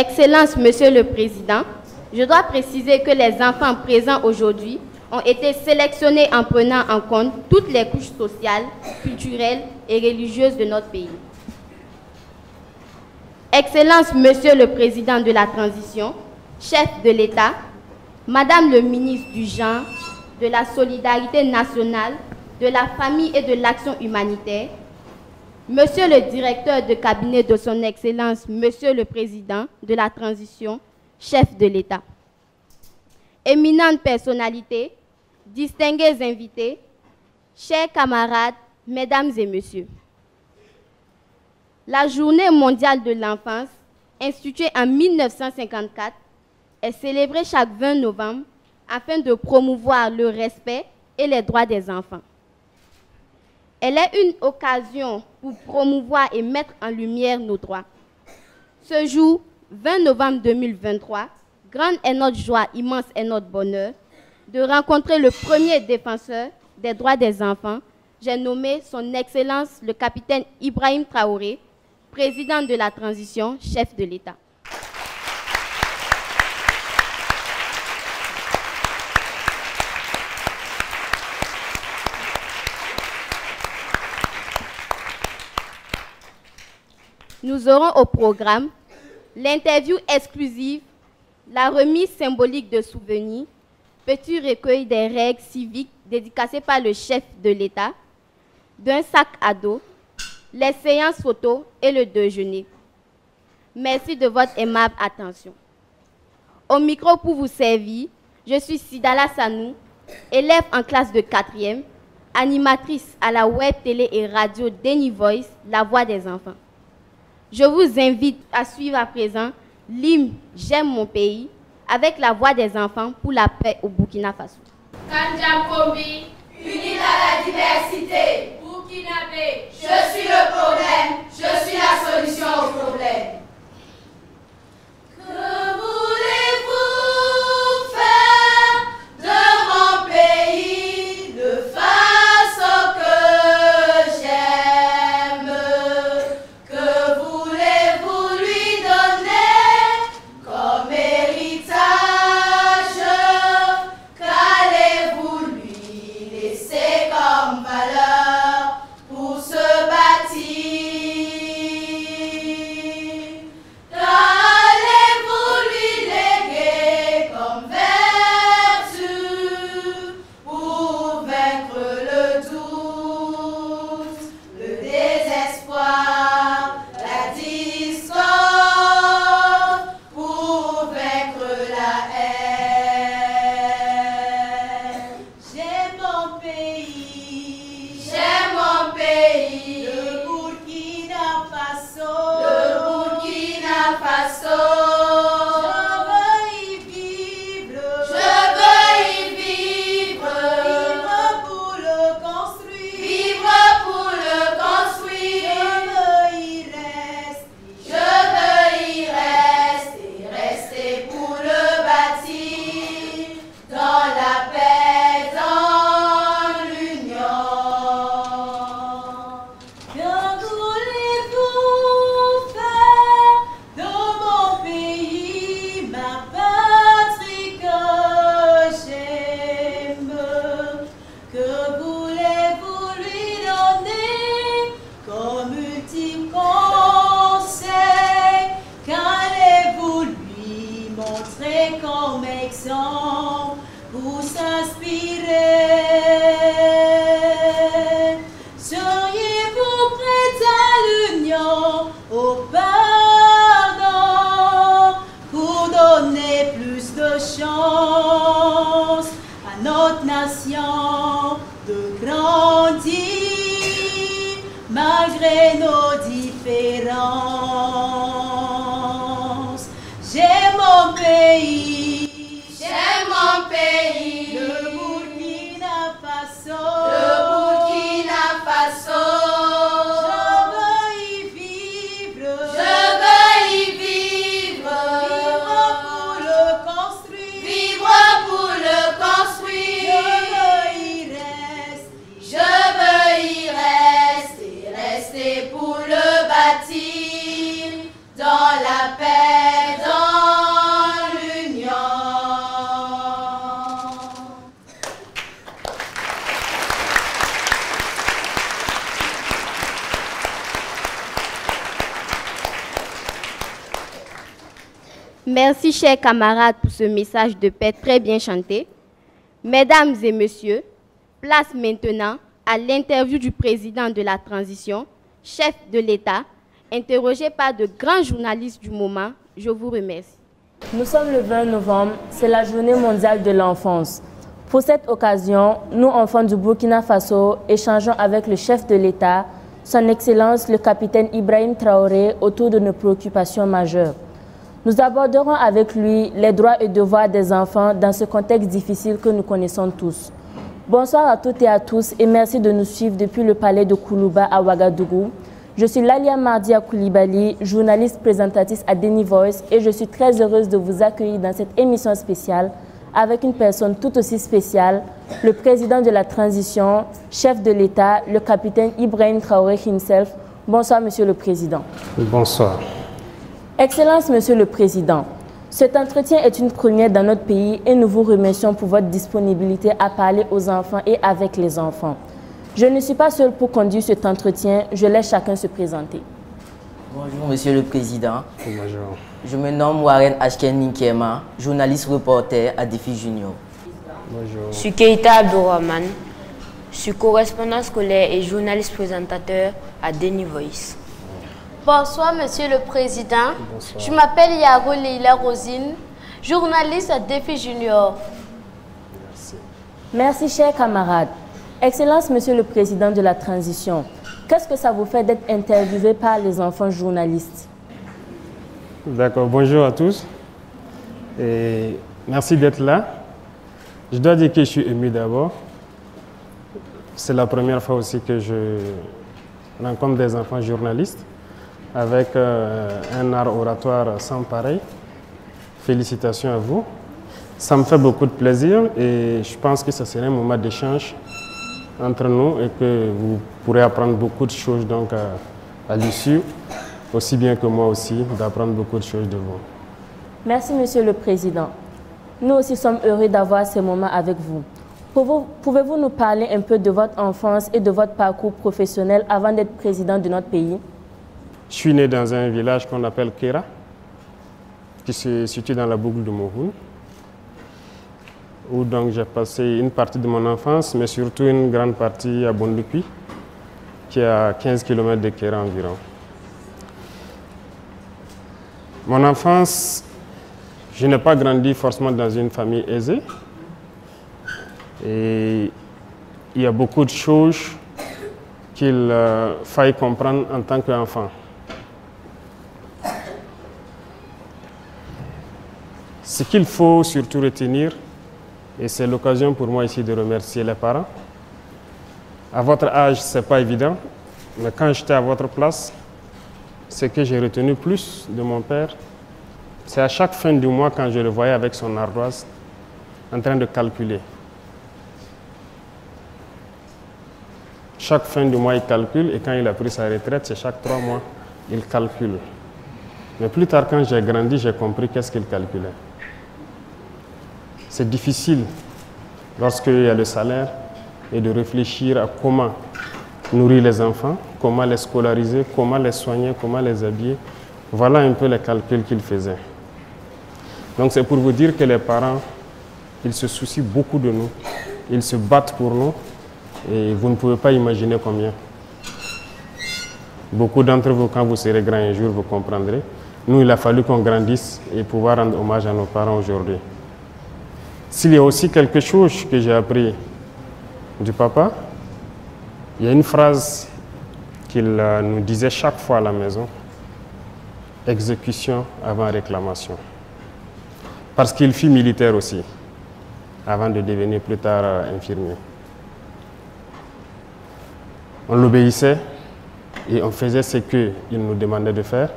Excellence, Monsieur le Président, je dois préciser que les enfants présents aujourd'hui ont été sélectionnés en prenant en compte toutes les couches sociales, culturelles et religieuses de notre pays. Excellence, Monsieur le Président de la Transition, chef de l'État, Madame le ministre du Genre, de la Solidarité nationale, de la Famille et de l'Action humanitaire, Monsieur le directeur de cabinet de son Excellence, Monsieur le Président de la Transition, chef de l'État, éminentes personnalités, distingués invités, chers camarades, mesdames et messieurs. La Journée mondiale de l'enfance, instituée en 1954, est célébrée chaque 20 novembre afin de promouvoir le respect et les droits des enfants. Elle est une occasion pour promouvoir et mettre en lumière nos droits. Ce jour, 20 novembre 2023, grande est notre joie, immense est notre bonheur de rencontrer le premier défenseur des droits des enfants. J'ai nommé son Excellence le capitaine Ibrahim Traoré, président de la transition, chef de l'État. Nous aurons au programme l'interview exclusive, la remise symbolique de souvenirs, petit recueil des règles civiques dédicacées par le chef de l'État, d'un sac à dos, les séances photos et le déjeuner. Merci de votre aimable attention. Au micro pour vous servir, je suis Sidala Sanou, élève en classe de 4e, animatrice à la web, télé et radio Deni Voice, la voix des enfants. Je vous invite à suivre à présent l'hymne J'aime mon pays avec la voix des enfants pour la paix au Burkina Faso. Kandiam Kombi, unis à la diversité. Burkinabé, je suis le problème, je suis la solution au problème. Que voulez-vous faire de mon pays de façon que j'aime? Que voulez-vous lui donner comme héritage? Qu'allez-vous lui laisser comme valeur pour se bâtir? Malgré nos différences, j'aime mon pays, le Burkina Faso, je veux y vivre, vivre pour le construire, je veux y rester pour le bâtir dans la paix, dans Merci, chers camarades, pour ce message de paix très bien chanté. Mesdames et messieurs, place maintenant à l'interview du président de la transition, chef de l'État, interrogé par de grands journalistes du moment. Je vous remercie. Nous sommes le 20 novembre, c'est la journée mondiale de l'enfance. Pour cette occasion, nous, enfants du Burkina Faso, échangeons avec le chef de l'État, son Excellence le capitaine Ibrahim Traoré, autour de nos préoccupations majeures. Nous aborderons avec lui les droits et devoirs des enfants dans ce contexte difficile que nous connaissons tous. Bonsoir à toutes et à tous et merci de nous suivre depuis le palais de Koulouba à Ouagadougou. Je suis Lalia Mardia Koulibaly, journaliste présentatrice à Deni Voice et je suis très heureuse de vous accueillir dans cette émission spéciale avec une personne tout aussi spéciale, le président de la transition, chef de l'État, le capitaine Ibrahim Traoré himself. Bonsoir, Monsieur le Président. Bonsoir. Excellence, Monsieur le Président, cet entretien est une première dans notre pays et nous vous remercions pour votre disponibilité à parler aux enfants et avec les enfants. Je ne suis pas seule pour conduire cet entretien, je laisse chacun se présenter. Bonjour Monsieur le Président. Bonjour. Je me nomme Warren Ashken Ninkema, journaliste reporter à Défi Junior. Bonjour. Je suis Keita Abdourahman, je suis correspondant scolaire et journaliste présentateur à Deni Voice. Bonsoir Monsieur le Président. Bonsoir. Je m'appelle Yaro Leila Rosine, journaliste à Défi Junior. Merci. Merci, chers camarades. Excellence, Monsieur le Président de la transition, qu'est-ce que ça vous fait d'être interviewé par les enfants journalistes? D'accord, bonjour à tous. Et merci d'être là. Je dois dire que je suis ému d'abord. C'est la première fois aussi que je rencontre des enfants journalistes avec un art oratoire sans pareil. Félicitations à vous. Ça me fait beaucoup de plaisir et je pense que ce serait un moment d'échange entre nous et que vous pourrez apprendre beaucoup de choses donc à l'issue, aussi bien que moi aussi, d'apprendre beaucoup de choses de vous. Merci, Monsieur le Président. Nous aussi sommes heureux d'avoir ces moments avec vous. Pouvez-vous nous parler un peu de votre enfance et de votre parcours professionnel avant d'être président de notre pays? Je suis né dans un village qu'on appelle Kera, qui se situe dans la boucle de Mohoun, où donc j'ai passé une partie de mon enfance, mais surtout une grande partie à Bondupi, qui est à 15 km de Kera environ. Mon enfance, je n'ai pas grandi forcément dans une famille aisée. Et il y a beaucoup de choses qu'il faille comprendre en tant qu'enfant. Ce qu'il faut surtout retenir, et c'est l'occasion pour moi ici de remercier les parents. À votre âge, ce n'est pas évident, mais quand j'étais à votre place, ce que j'ai retenu plus de mon père, c'est à chaque fin du mois quand je le voyais avec son ardoise en train de calculer. Chaque fin du mois, il calcule et quand il a pris sa retraite, c'est chaque 3 mois, il calcule. Mais plus tard, quand j'ai grandi, j'ai compris qu'est-ce qu'il calculait. C'est difficile, lorsqu'il y a le salaire, et de réfléchir à comment nourrir les enfants, comment les scolariser, comment les soigner, comment les habiller. Voilà un peu les calculs qu'il faisait. Donc c'est pour vous dire que les parents, ils se soucient beaucoup de nous, ils se battent pour nous, et vous ne pouvez pas imaginer combien. Beaucoup d'entre vous, quand vous serez grands un jour, vous comprendrez. Nous, il a fallu qu'on grandisse et pouvoir rendre hommage à nos parents aujourd'hui. S'il y a aussi quelque chose que j'ai appris du papa, il y a une phrase qu'il nous disait chaque fois à la maison: exécution avant réclamation. Parce qu'il fut militaire aussi, avant de devenir plus tard infirmier. On l'obéissait et on faisait ce qu'il nous demandait de faire.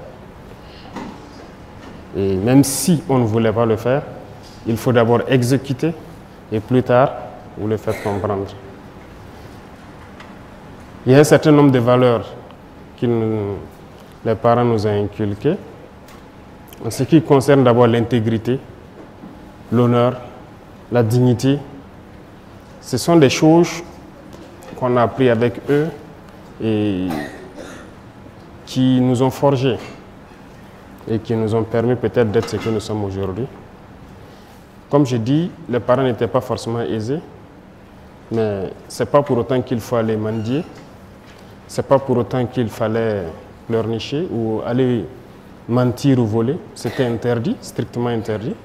Et même si on ne voulait pas le faire, il faut d'abord exécuter et plus tard, vous le faites comprendre. Il y a un certain nombre de valeurs que les parents nous ont inculquées. En ce qui concerne d'abord l'intégrité, l'honneur, la dignité, ce sont des choses qu'on a appris avec eux et qui nous ont forgés. et qui nous ont permis peut-être d'être ce que nous sommes aujourd'hui. Comme je dis, les parents n'étaient pas forcément aisés, mais ce n'est pas pour autant qu'il faut aller mendier, ce n'est pas pour autant qu'il fallait pleurnicher ou aller mentir ou voler. C'était interdit, strictement interdit.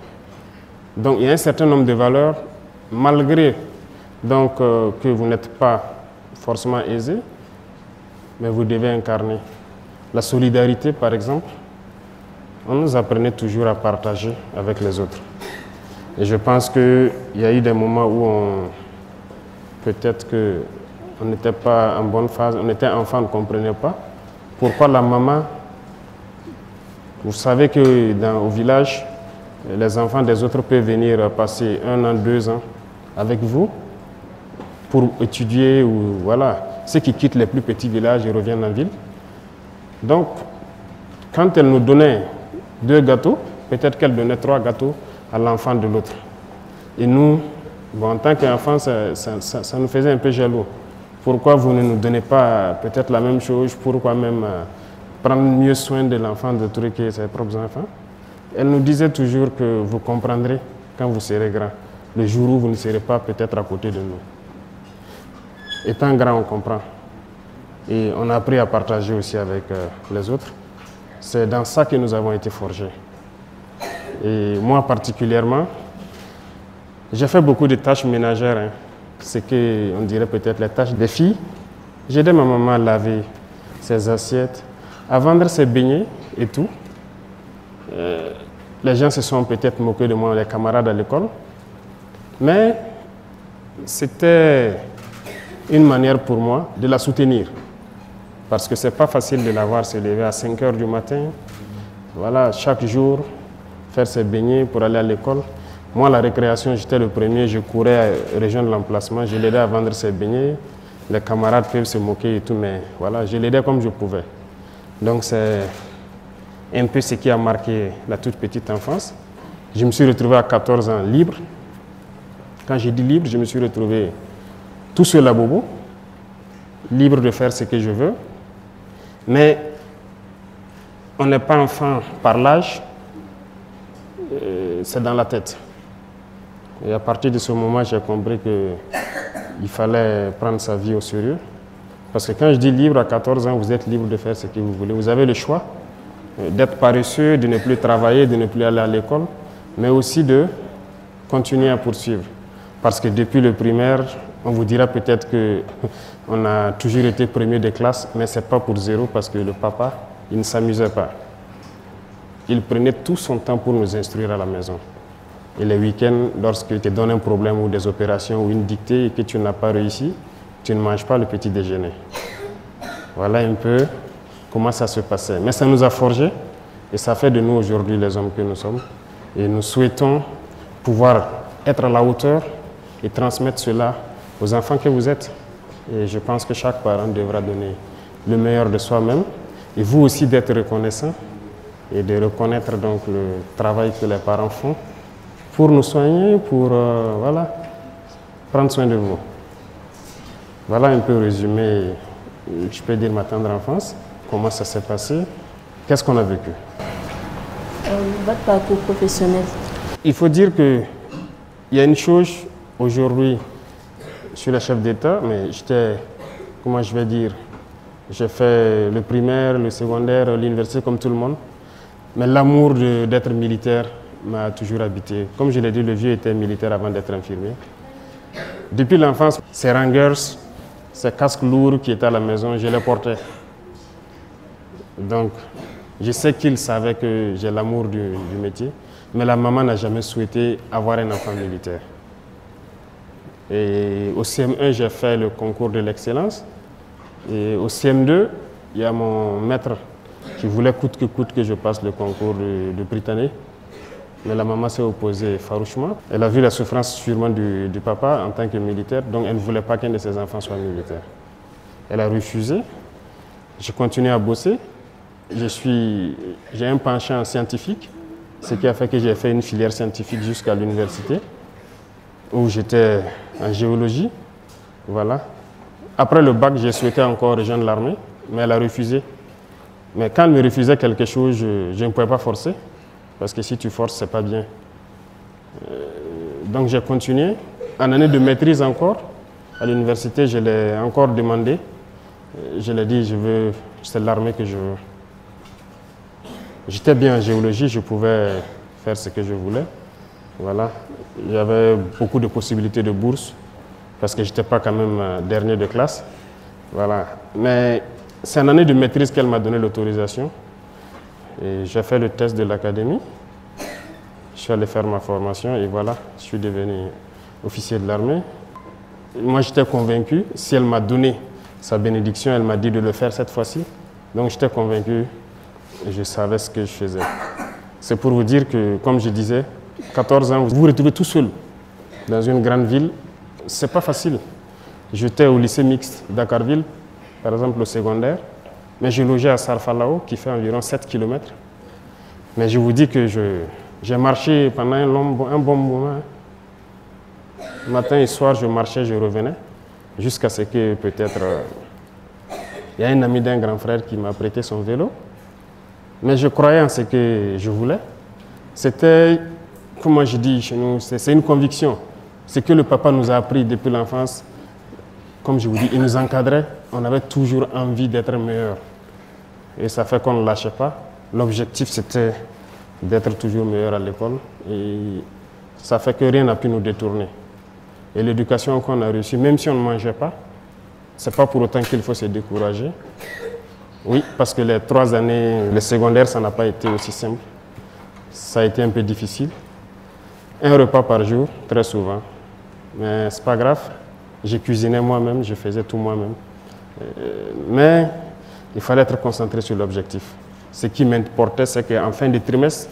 Donc il y a un certain nombre de valeurs, malgré donc, que vous n'êtes pas forcément aisé, mais vous devez incarner. La solidarité, par exemple, on nous apprenait toujours à partager avec les autres. Et je pense qu'il y a eu des moments où peut-être qu'on n'était pas en bonne phase, on était enfant, on ne comprenait pas pourquoi la maman, vous savez qu'au village, les enfants des autres peuvent venir passer 1 an, 2 ans avec vous pour étudier ou voilà, ceux qui quittent les plus petits villages et reviennent en ville. Donc, quand elle nous donnait 2 gâteaux, peut-être qu'elle donnait 3 gâteaux à l'enfant de l'autre. Et nous, bon, en tant qu'enfants, ça nous faisait un peu jaloux. Pourquoi vous ne nous donnez pas peut-être la même chose? Pourquoi même prendre mieux soin de l'enfant de trucs que ses propres enfants? Elle nous disait toujours que vous comprendrez quand vous serez grand, le jour où vous ne serez pas peut-être à côté de nous. Étant grand, on comprend. Et on a appris à partager aussi avec les autres. C'est dans ça que nous avons été forgés. Et moi particulièrement, j'ai fait beaucoup de tâches ménagères, hein. C'est qu'on dirait peut-être les tâches des filles. J'aidais ma maman à laver ses assiettes, à vendre ses beignets et tout. Les gens se sont peut-être moqués de moi, les camarades à l'école. Mais c'était une manière pour moi de la soutenir. Parce que ce n'est pas facile de la voir se lever à 5 h du matin. Voilà, chaque jour, faire ses beignets pour aller à l'école. Moi, la récréation, j'étais le premier, je courais à rejoindre l'emplacement, je l'aidais à vendre ses beignets. Les camarades peuvent se moquer et tout, mais voilà, je l'aidais comme je pouvais. Donc c'est un peu ce qui a marqué la toute petite enfance. Je me suis retrouvé à 14 ans libre. Quand j'ai dit libre, je me suis retrouvé tout seul à Bobo, libre de faire ce que je veux. Mais on n'est pas enfant par l'âge, c'est dans la tête. Et à partir de ce moment, j'ai compris qu'il fallait prendre sa vie au sérieux. Parce que quand je dis libre, à 14 ans, vous êtes libre de faire ce que vous voulez. Vous avez le choix d'être paresseux, de ne plus travailler, de ne plus aller à l'école, mais aussi de continuer à poursuivre. Parce que depuis le primaire, on vous dira peut-être qu'on a toujours été premier de classe, mais ce n'est pas pour zéro parce que le papa, il ne s'amusait pas. Il prenait tout son temps pour nous instruire à la maison. Et les week-ends, lorsque tu te donnes un problème ou des opérations ou une dictée et que tu n'as pas réussi, tu ne manges pas le petit déjeuner. Voilà un peu comment ça se passait. Mais ça nous a forgés et ça fait de nous aujourd'hui les hommes que nous sommes. Et nous souhaitons pouvoir être à la hauteur et transmettre cela aux enfants que vous êtes. Et je pense que chaque parent devra donner le meilleur de soi-même et vous aussi d'être reconnaissant et de reconnaître donc le travail que les parents font pour nous soigner, pour voilà, prendre soin de vous. Voilà un peu résumé, je peux dire, ma tendre enfance, comment ça s'est passé, qu'est-ce qu'on a vécu. Votre parcours professionnel. Il faut dire qu'il y a une chose, aujourd'hui, je suis le chef d'État, mais j'étais, comment je vais dire, j'ai fait le primaire, le secondaire, l'université comme tout le monde, mais l'amour d'être militaire m'a toujours habité. Comme je l'ai dit, le vieux était militaire avant d'être infirmier. Depuis l'enfance, ces rangers, ces casques lourds qui étaient à la maison, je les portais. Donc, je sais qu'il savait que j'ai l'amour du métier, mais la maman n'a jamais souhaité avoir un enfant militaire. Et au CM1, j'ai fait le concours de l'excellence. Et au CM2, il y a mon maître qui voulait coûte que je passe le concours de Britannique. Mais la maman s'est opposée farouchement. Elle a vu la souffrance sûrement du papa en tant que militaire, donc elle ne voulait pas qu'un de ses enfants soit militaire. Elle a refusé. J'ai continué à bosser. J'ai un penchant scientifique, ce qui a fait que j'ai fait une filière scientifique jusqu'à l'université, où j'étais en géologie. Voilà. Après le bac, j'ai souhaité encore rejoindre l'armée, mais elle a refusé. Mais quand elle me refusait quelque chose, je ne pouvais pas forcer, parce que si tu forces, ce n'est pas bien. Donc j'ai continué. En année de maîtrise encore, à l'université, je l'ai encore demandé. Je l'ai dit, c'est l'armée que je veux. J'étais bien en géologie, je pouvais faire ce que je voulais. Voilà. Il y avait beaucoup de possibilités de bourse, parce que je n'étais pas quand même dernier de classe. Voilà. Mais c'est en année de maîtrise qu'elle m'a donné l'autorisation. Et j'ai fait le test de l'académie. Je suis allé faire ma formation et voilà, je suis devenu officier de l'armée. Moi, j'étais convaincu. Si elle m'a donné sa bénédiction, elle m'a dit de le faire cette fois-ci. Donc, j'étais convaincu et je savais ce que je faisais. C'est pour vous dire que, comme je disais, 14 ans, vous vous retrouvez tout seul dans une grande ville. Ce n'est pas facile. J'étais au lycée mixte Dakarville, par exemple au secondaire, mais je logeais à Sarfalao, qui fait environ 7 km. Mais je vous dis que j'ai marché pendant un bon moment. Matin et soir, je marchais, je revenais, jusqu'à ce que peut-être il y a un ami d'un grand frère qui m'a prêté son vélo. Mais je croyais en ce que je voulais. C'était, comment je dis chez nous, c'est une conviction. Ce que le papa nous a appris depuis l'enfance, comme je vous dis, il nous encadrait. On avait toujours envie d'être meilleur. Et ça fait qu'on ne lâchait pas. L'objectif, c'était d'être toujours meilleur à l'école. Et ça fait que rien n'a pu nous détourner. Et l'éducation qu'on a reçue, même si on ne mangeait pas, ce n'est pas pour autant qu'il faut se décourager. Oui, parce que les 3 années, le secondaire, ça n'a pas été aussi simple. Ça a été un peu difficile. Un repas par jour, très souvent. Mais ce n'est pas grave. Je cuisinais moi-même, je faisais tout moi-même. Mais il fallait être concentré sur l'objectif. Ce qui m'importait, c'est qu'en fin de trimestre,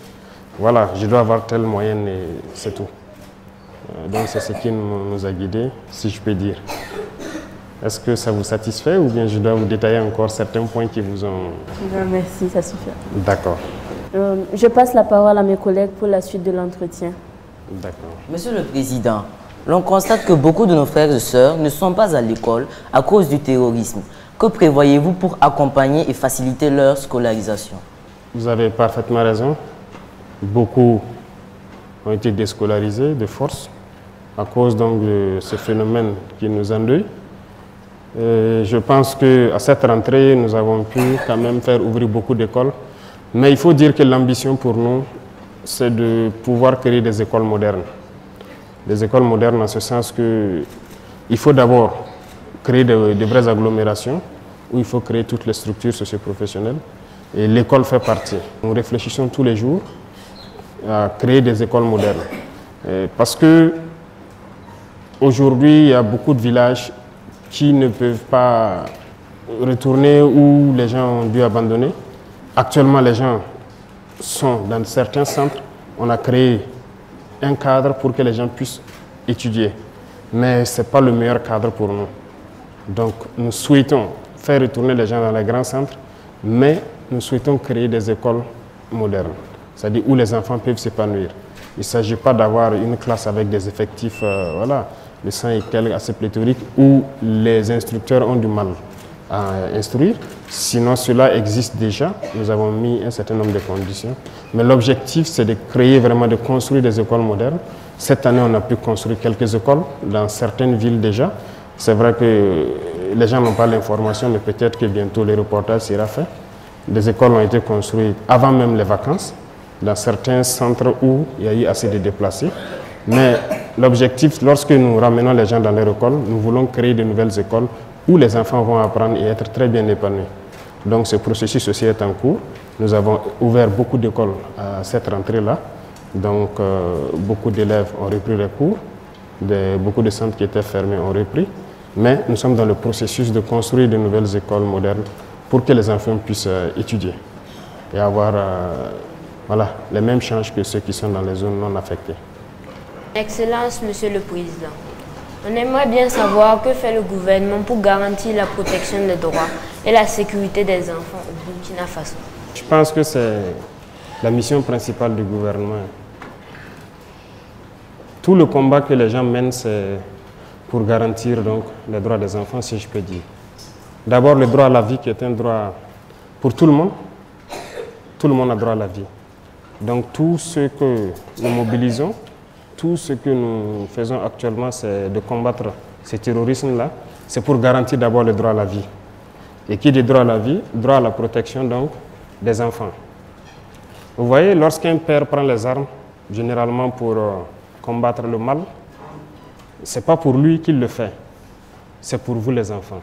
voilà, je dois avoir telle moyenne et c'est tout. Donc c'est ce qui nous a guidés, si je peux dire. Est-ce que ça vous satisfait ou bien je dois vous détailler encore certains points qui vous ont... Non, merci, ça suffit. D'accord. Je passe la parole à mes collègues pour la suite de l'entretien. D'accord. Monsieur le Président, l'on constate que beaucoup de nos frères et sœurs ne sont pas à l'école à cause du terrorisme. Que prévoyez-vous pour accompagner et faciliter leur scolarisation? Vous avez parfaitement raison. Beaucoup ont été déscolarisés de force à cause donc de ce phénomène qui nous endeuille. Je pense qu'à cette rentrée, nous avons pu quand même faire ouvrir beaucoup d'écoles. Mais il faut dire que l'ambition pour nous, c'est de pouvoir créer des écoles modernes. Des écoles modernes en ce sens qu'il faut d'abord créer de vraies agglomérations où il faut créer toutes les structures socio-professionnelles. Et l'école fait partie. Nous réfléchissons tous les jours à créer des écoles modernes. Parce que aujourd'hui, il y a beaucoup de villages qui ne peuvent pas retourner où les gens ont dû abandonner. Actuellement, les gens sont dans certains centres. On a créé un cadre pour que les gens puissent étudier. Mais ce n'est pas le meilleur cadre pour nous. Donc, nous souhaitons faire retourner les gens dans les grands centres, mais nous souhaitons créer des écoles modernes, c'est-à-dire où les enfants peuvent s'épanouir. Il ne s'agit pas d'avoir une classe avec des effectifs, voilà, de 100 et quelques assez pléthoriques, où les instructeurs ont du mal à instruire. Sinon, cela existe déjà. Nous avons mis un certain nombre de conditions. Mais l'objectif, c'est de créer vraiment, de construire des écoles modernes. Cette année, on a pu construire quelques écoles dans certaines villes déjà. C'est vrai que les gens n'ont pas l'information, mais peut-être que bientôt le reportage sera fait. Des écoles ont été construites avant même les vacances, dans certains centres où il y a eu assez de déplacés. Mais l'objectif, lorsque nous ramenons les gens dans leur école, nous voulons créer de nouvelles écoles où les enfants vont apprendre et être très bien épanouis. Donc ce processus aussi est en cours. Nous avons ouvert beaucoup d'écoles à cette rentrée-là. Donc beaucoup d'élèves ont repris les cours. Beaucoup de centres qui étaient fermés ont repris. Mais nous sommes dans le processus de construire de nouvelles écoles modernes pour que les enfants puissent étudier et avoir voilà, les mêmes chances que ceux qui sont dans les zones non affectées. Excellence, Monsieur le Président. On aimerait bien savoir que fait le gouvernement pour garantir la protection des droits et la sécurité des enfants au Burkina Faso. Je pense que c'est la mission principale du gouvernement. Tout le combat que les gens mènent, c'est pour garantir donc, les droits des enfants, si je peux dire. D'abord, le droit à la vie qui est un droit pour tout le monde, tout le monde a droit à la vie. Donc tout ce que nous mobilisons, tout ce que nous faisons actuellement, c'est de combattre ce terrorisme-là. C'est pour garantir d'abord le droit à la vie. Et qui dit droit à la vie, droit à la protection donc des enfants. Vous voyez, lorsqu'un père prend les armes, généralement pour combattre le mal, ce n'est pas pour lui qu'il le fait, c'est pour vous les enfants.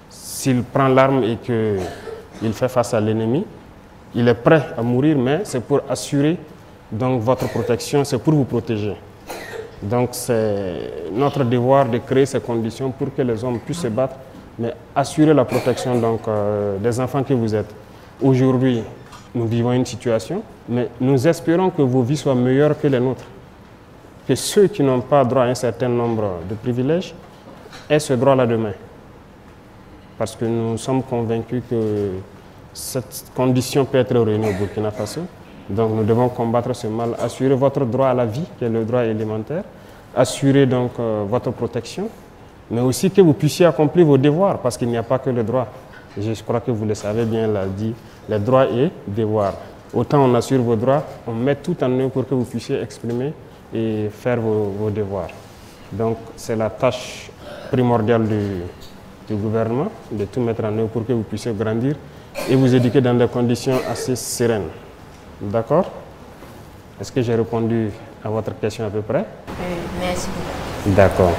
S'il prend l'arme et qu'il fait face à l'ennemi, il est prêt à mourir, mais c'est pour assurer donc, votre protection, c'est pour vous protéger. Donc c'est notre devoir de créer ces conditions pour que les hommes puissent se battre, mais assurer la protection donc, des enfants que vous êtes. Aujourd'hui, nous vivons une situation, mais nous espérons que vos vies soient meilleures que les nôtres. Que ceux qui n'ont pas droit à un certain nombre de privilèges aient ce droit-là demain. Parce que nous sommes convaincus que cette condition peut être réunie au Burkina Faso. Donc nous devons combattre ce mal, assurer votre droit à la vie, qui est le droit élémentaire, assurer donc votre protection, mais aussi que vous puissiez accomplir vos devoirs, parce qu'il n'y a pas que le droit. Je crois que vous le savez bien, l'a dit, les droits et devoirs. Autant on assure vos droits, on met tout en œuvre pour que vous puissiez exprimer et faire vos devoirs. Donc c'est la tâche primordiale du gouvernement, de tout mettre en œuvre pour que vous puissiez grandir et vous éduquer dans des conditions assez sereines. D'accord? Est-ce que j'ai répondu à votre question à peu près? Merci beaucoup. D'accord.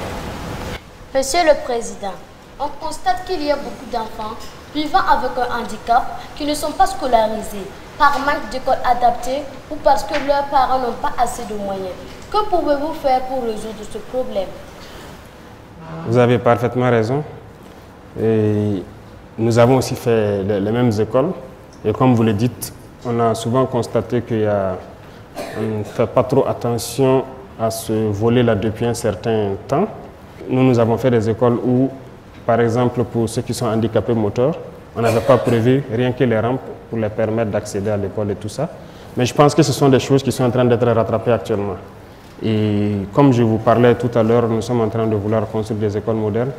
Monsieur le Président, on constate qu'il y a beaucoup d'enfants vivant avec un handicap qui ne sont pas scolarisés par manque d'école adaptée ou parce que leurs parents n'ont pas assez de moyens. Que pouvez-vous faire pour résoudre ce problème? Vous avez parfaitement raison. Et nous avons aussi fait les mêmes écoles. Et comme vous le dites, on a souvent constaté qu'on ne fait pas trop attention à ce volet-là depuis un certain temps. Nous avons fait des écoles où, par exemple, pour ceux qui sont handicapés moteurs, on n'avait pas prévu rien que les rampes pour les permettre d'accéder à l'école et tout ça. Mais je pense que ce sont des choses qui sont en train d'être rattrapées actuellement. Et comme je vous parlais tout à l'heure, nous sommes en train de vouloir construire des écoles modernes.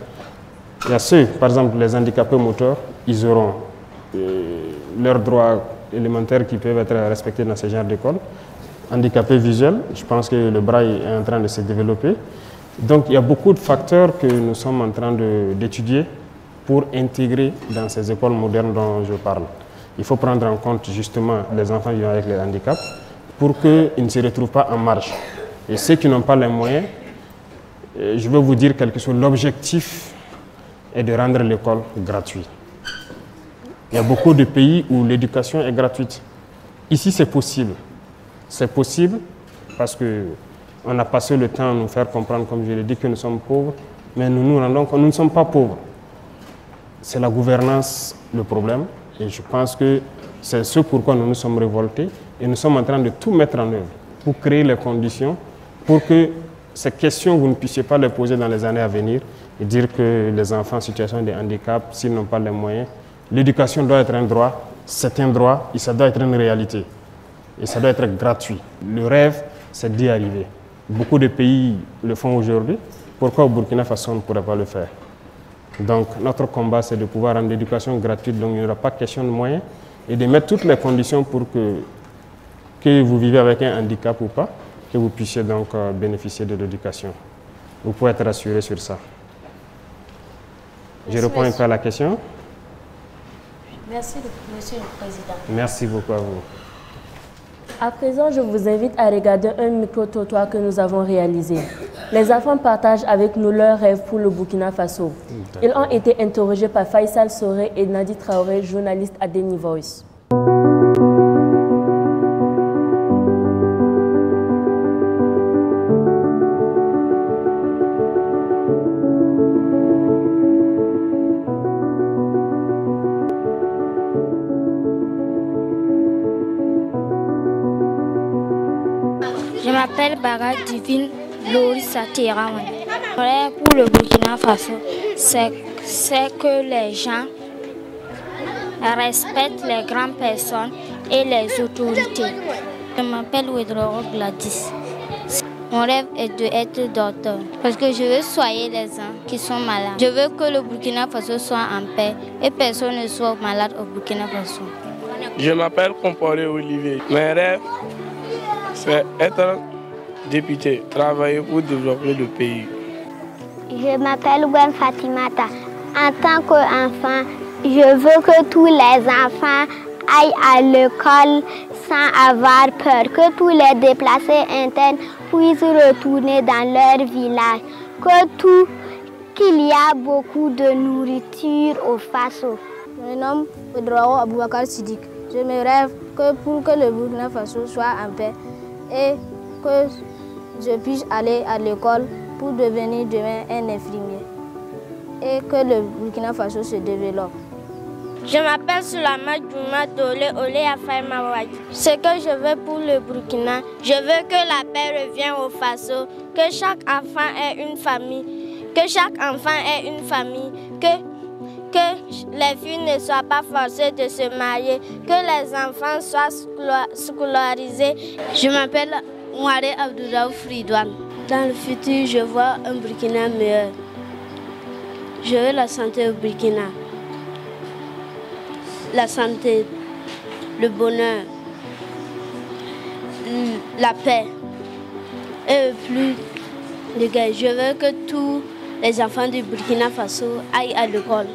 Il y a ceux, par exemple, les handicapés moteurs, ils auront leurs droits élémentaires qui peuvent être respectés dans ce genre d'école. Handicapés visuels, je pense que le braille est en train de se développer. Donc il y a beaucoup de facteurs que nous sommes en train d'étudier pour intégrer dans ces écoles modernes dont je parle. Il faut prendre en compte justement les enfants vivant avec les handicaps pour qu'ils ne se retrouvent pas en marge. Et ceux qui n'ont pas les moyens, je veux vous dire quelque chose, l'objectif est de rendre l'école gratuite. Il y a beaucoup de pays où l'éducation est gratuite. Ici, c'est possible. C'est possible parce qu'on a passé le temps à nous faire comprendre, comme je l'ai dit, que nous sommes pauvres, mais nous nous rendons compte que nous ne sommes pas pauvres. C'est la gouvernance le problème, et je pense que c'est ce pourquoi nous nous sommes révoltés, et nous sommes en train de tout mettre en œuvre pour créer les conditions pour que ces questions, vous ne puissiez pas les poser dans les années à venir et dire que les enfants en situation de handicap, s'ils n'ont pas les moyens, l'éducation doit être un droit, c'est un droit et ça doit être une réalité. Et ça doit être gratuit. Le rêve, c'est d'y arriver. Beaucoup de pays le font aujourd'hui. Pourquoi au Burkina Faso on ne pourrait pas le faire? Donc notre combat, c'est de pouvoir rendre l'éducation gratuite, donc il n'y aura pas question de moyens, et de mettre toutes les conditions pour que vous vivez avec un handicap ou pas, que vous puissiez donc bénéficier de l'éducation. Vous pouvez être rassuré sur ça. Je réponds un peu à la question. Merci, Monsieur le Président. Merci beaucoup à vous. À présent, je vous invite à regarder un micro-trottoir que nous avons réalisé. Les enfants partagent avec nous leurs rêves pour le Burkina Faso. Ils ont été interrogés par Faisal Soré et Nadi Traoré, journalistes à Deni Voice. Je m'appelle Baga Divine Lorissa Terawan. Mon rêve pour le Burkina Faso, c'est que les gens respectent les grandes personnes et les autorités. Je m'appelle Wedroro Gladys. Mon rêve est d'être docteur parce que je veux soigner les gens qui sont malades. Je veux que le Burkina Faso soit en paix et personne ne soit malade au Burkina Faso. Je m'appelle Comporé Olivier. Mes rêves, c'est être député, travailler pour développer le pays. Je m'appelle Gwen Fatimata. En tant qu'enfant, je veux que tous les enfants aillent à l'école sans avoir peur, que tous les déplacés internes puissent retourner dans leur village, qu'il y a beaucoup de nourriture au Faso. Je me nomme Ouedraogo Aboubakar Sidik. Je me rêve que pour que le Burkina Faso soit en paix et que je puisse aller à l'école pour devenir demain un infirmier et que le Burkina Faso se développe. Je m'appelle Soulama Djouma Dole Olé Afay Mawad. Ce que je veux pour le Burkina, je veux que la paix revienne au Faso, que chaque enfant ait une famille, que les filles ne soient pas forcées de se marier, que les enfants soient scolarisés. Je m'appelle Mouare Abdoulaye Fridouane. Dans le futur, je vois un Burkina meilleur. Je veux la santé au Burkina. La santé, le bonheur, la paix et plus de gains. Je veux que tous les enfants du Burkina Faso aillent à l'école.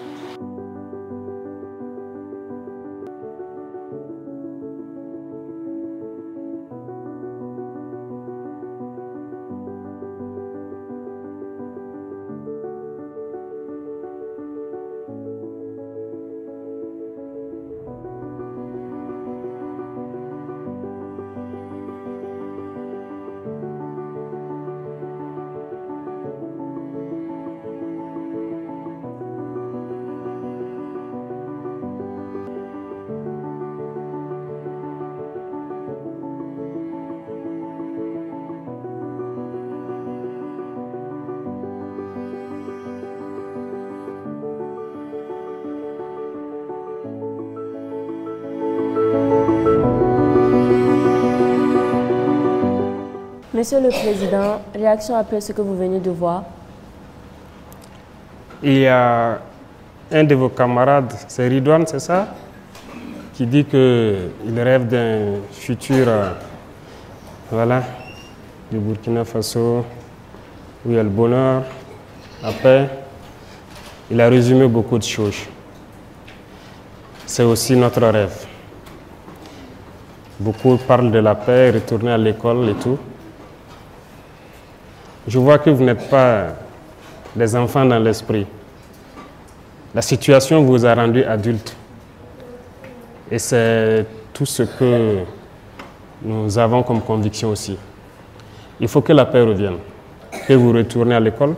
Monsieur le Président, réaction après ce que vous venez de voir. Il y a un de vos camarades, c'est Ridouane, c'est ça, qui dit qu'il rêve d'un futur, voilà, du Burkina Faso, où il y a le bonheur, la paix. Il a résumé beaucoup de choses. C'est aussi notre rêve. Beaucoup parlent de la paix, retourner à l'école et tout. Je vois que vous n'êtes pas des enfants dans l'esprit. La situation vous a rendu adulte. Et c'est tout ce que nous avons comme conviction aussi. Il faut que la paix revienne, que vous retournez à l'école,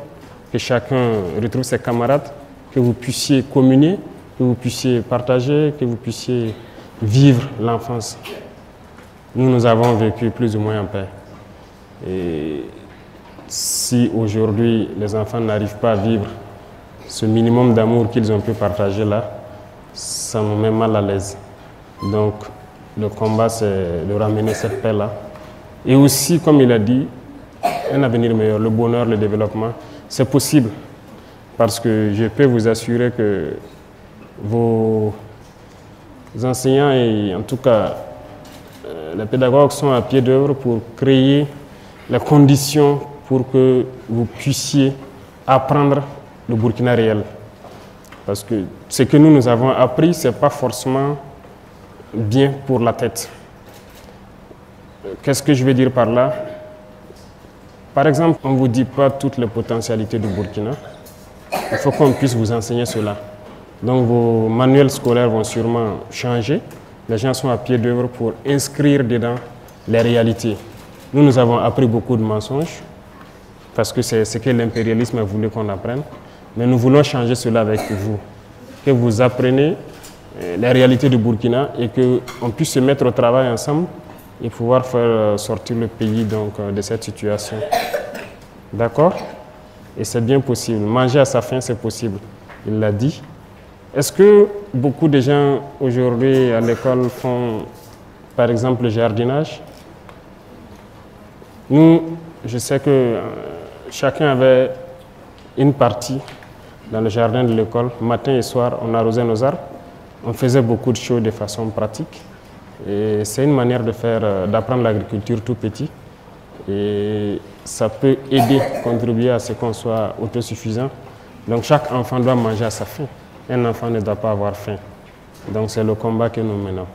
que chacun retrouve ses camarades, que vous puissiez communier, que vous puissiez partager, que vous puissiez vivre l'enfance. Nous avons vécu plus ou moins en paix. Et si aujourd'hui les enfants n'arrivent pas à vivre ce minimum d'amour qu'ils ont pu partager là, ça nous met mal à l'aise. Donc le combat, c'est de ramener cette paix-là. Et aussi, comme il a dit, un avenir meilleur, le bonheur, le développement, c'est possible. Parce que je peux vous assurer que vos enseignants et en tout cas les pédagogues sont à pied d'œuvre pour créer les conditions pour que vous puissiez apprendre le Burkina réel. Parce que ce que nous avons appris, ce n'est pas forcément bien pour la tête. Qu'est-ce que je veux dire par là? Par exemple, on ne vous dit pas toutes les potentialités du Burkina. Il faut qu'on puisse vous enseigner cela. Donc vos manuels scolaires vont sûrement changer. Les gens sont à pied d'œuvre pour inscrire dedans les réalités. Nous avons appris beaucoup de mensonges, parce que c'est ce que l'impérialisme a voulu qu'on apprenne. Mais nous voulons changer cela avec vous. Que vous appreniez les réalités du Burkina et qu'on puisse se mettre au travail ensemble et pouvoir faire sortir le pays donc, de cette situation. D'accord? Et c'est bien possible. Manger à sa faim, c'est possible. Il l'a dit. Est-ce que beaucoup de gens aujourd'hui à l'école font, par exemple, le jardinage? Nous, je sais que chacun avait une partie dans le jardin de l'école. Matin et soir, on arrosait nos arbres. On faisait beaucoup de choses de façon pratique. Et c'est une manière d'apprendre l'agriculture tout petit. Et ça peut aider, contribuer à ce qu'on soit autosuffisant. Donc chaque enfant doit manger à sa faim. Un enfant ne doit pas avoir faim. Donc c'est le combat que nous menons.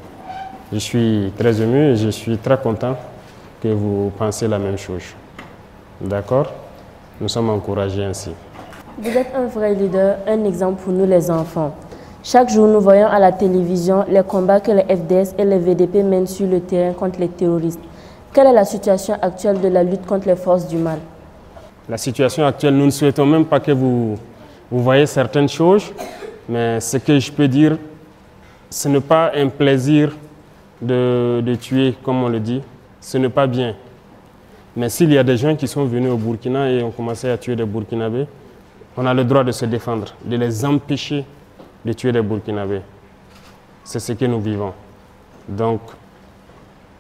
Je suis très ému et je suis très content que vous pensiez la même chose. D'accord? Nous sommes encouragés ainsi. Vous êtes un vrai leader, un exemple pour nous les enfants. Chaque jour, nous voyons à la télévision les combats que les FDS et les VDP mènent sur le terrain contre les terroristes. Quelle est la situation actuelle de la lutte contre les forces du mal? La situation actuelle, nous ne souhaitons même pas que vous voyez certaines choses, mais ce que je peux dire, ce n'est pas un plaisir de tuer, comme on le dit, ce n'est pas bien. Mais s'il y a des gens qui sont venus au Burkina et ont commencé à tuer des Burkinabés, on a le droit de se défendre, de les empêcher de tuer des Burkinabés. C'est ce que nous vivons. Donc,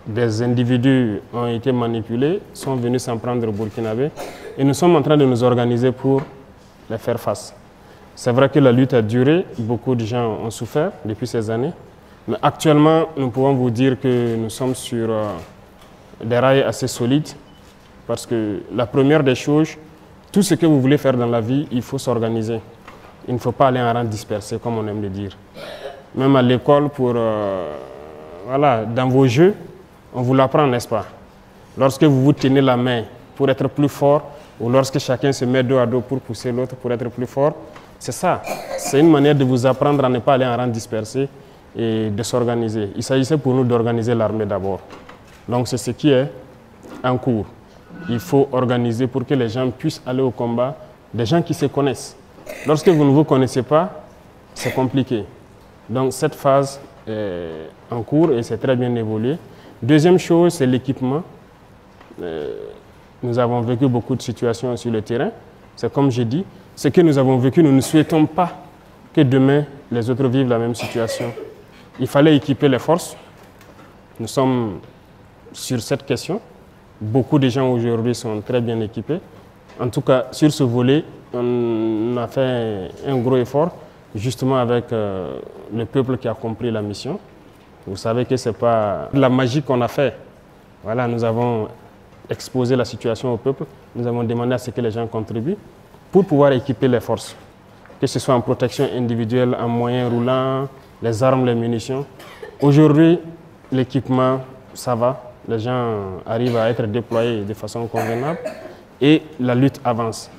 des individus ont été manipulés, sont venus s'en prendre aux Burkinabés et nous sommes en train de nous organiser pour les faire face. C'est vrai que la lutte a duré, beaucoup de gens ont souffert depuis ces années, mais actuellement, nous pouvons vous dire que nous sommes sur des rails assez solides parce que la première des choses, tout ce que vous voulez faire dans la vie, il faut s'organiser. Il ne faut pas aller en rang dispersé, comme on aime le dire. Même à l'école, voilà, dans vos jeux, on vous l'apprend, n'est-ce pas? Lorsque vous vous tenez la main pour être plus fort, ou lorsque chacun se met dos à dos pour pousser l'autre pour être plus fort, c'est ça. C'est une manière de vous apprendre à ne pas aller en rang dispersé et de s'organiser. Il s'agissait pour nous d'organiser l'armée d'abord. Donc c'est ce qui est en cours. Il faut organiser pour que les gens puissent aller au combat, des gens qui se connaissent. Lorsque vous ne vous connaissez pas, c'est compliqué. Donc cette phase est en cours et c'est très bien évolué. Deuxième chose, c'est l'équipement. Nous avons vécu beaucoup de situations sur le terrain. C'est comme j'ai dit, ce que nous avons vécu, nous ne souhaitons pas que demain, les autres vivent la même situation. Il fallait équiper les forces. Nous sommes sur cette question. Beaucoup de gens aujourd'hui sont très bien équipés. En tout cas, sur ce volet, on a fait un gros effort, justement avec le peuple qui a compris la mission. Vous savez que ce n'est pas la magie qu'on a fait. Voilà, nous avons exposé la situation au peuple. Nous avons demandé à ce que les gens contribuent pour pouvoir équiper les forces. Que ce soit en protection individuelle, en moyens roulants, les armes, les munitions. Aujourd'hui, l'équipement, ça va. Les gens arrivent à être déployés de façon convenable et la lutte avance.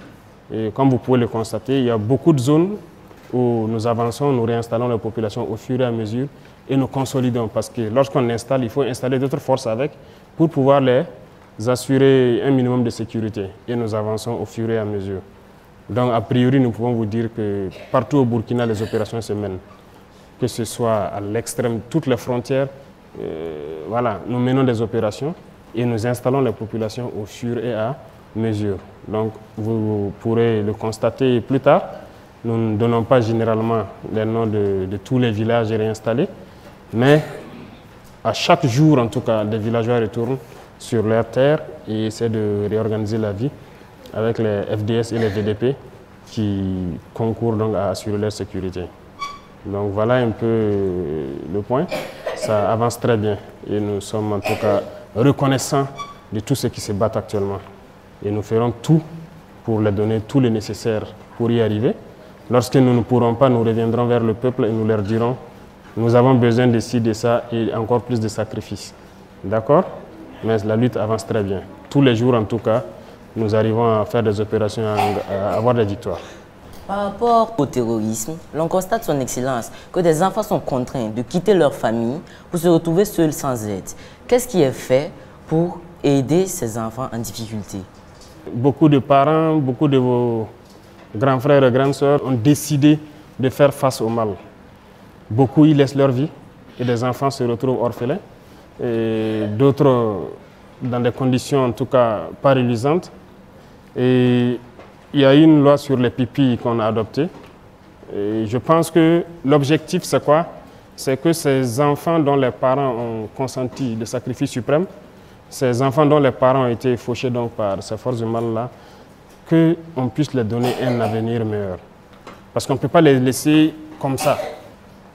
Et comme vous pouvez le constater, il y a beaucoup de zones où nous avançons, nous réinstallons la population au fur et à mesure et nous consolidons parce que lorsqu'on installe, il faut installer d'autres forces avec pour pouvoir les assurer un minimum de sécurité et nous avançons au fur et à mesure. Donc a priori, nous pouvons vous dire que partout au Burkina, les opérations se mènent, que ce soit à l'extrême, toutes les frontières. Voilà, nous menons des opérations et nous installons les populations au fur et à mesure. Donc vous pourrez le constater plus tard. Nous ne donnons pas généralement les noms de tous les villages réinstallés, mais à chaque jour, en tout cas, des villageois retournent sur leur terre et essaient de réorganiser la vie avec les FDS et les VDP qui concourent donc à assurer leur sécurité. Donc voilà un peu le point. Ça avance très bien et nous sommes en tout cas reconnaissants de tous ceux qui se battent actuellement. Et nous ferons tout pour leur donner tout le nécessaire pour y arriver. Lorsque nous ne pourrons pas, nous reviendrons vers le peuple et nous leur dirons nous avons besoin de ci, de ça et encore plus de sacrifices. D'accord? Mais la lutte avance très bien. Tous les jours, en tout cas, nous arrivons à faire des opérations, à avoir des victoires. Par rapport au terrorisme, l'on constate son excellence que des enfants sont contraints de quitter leur famille pour se retrouver seuls sans aide. Qu'est-ce qui est fait pour aider ces enfants en difficulté? Beaucoup de parents, beaucoup de vos grands frères et grandes sœurs ont décidé de faire face au mal. Beaucoup y laissent leur vie et des enfants se retrouvent orphelins. Et d'autres dans des conditions en tout cas pas reluisantes. Et il y a une loi sur les pipis qu'on a adoptée. Et je pense que l'objectif, c'est quoi? C'est que ces enfants dont les parents ont consenti le sacrifice suprême, ces enfants dont les parents ont été fauchés donc par ces forces du mal-là, qu'on puisse leur donner un avenir meilleur. Parce qu'on ne peut pas les laisser comme ça.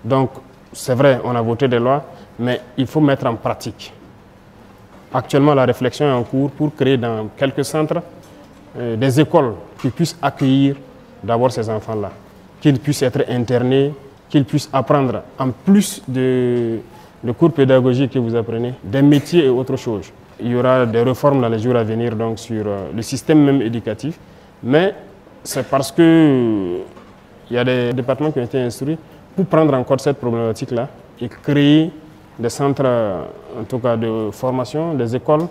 Donc, c'est vrai, on a voté des lois, mais il faut mettre en pratique. Actuellement, la réflexion est en cours pour créer dans quelques centres des écoles qui puissent accueillir d'abord ces enfants-là, qu'ils puissent être internés, qu'ils puissent apprendre, en plus de cours pédagogiques que vous apprenez, des métiers et autre chose. Il y aura des réformes dans les jours à venir donc, sur le système même éducatif, mais c'est parce qu'il y a des départements qui ont été instruits pour prendre en compte cette problématique-là et créer des centres, en tout cas de formation, des écoles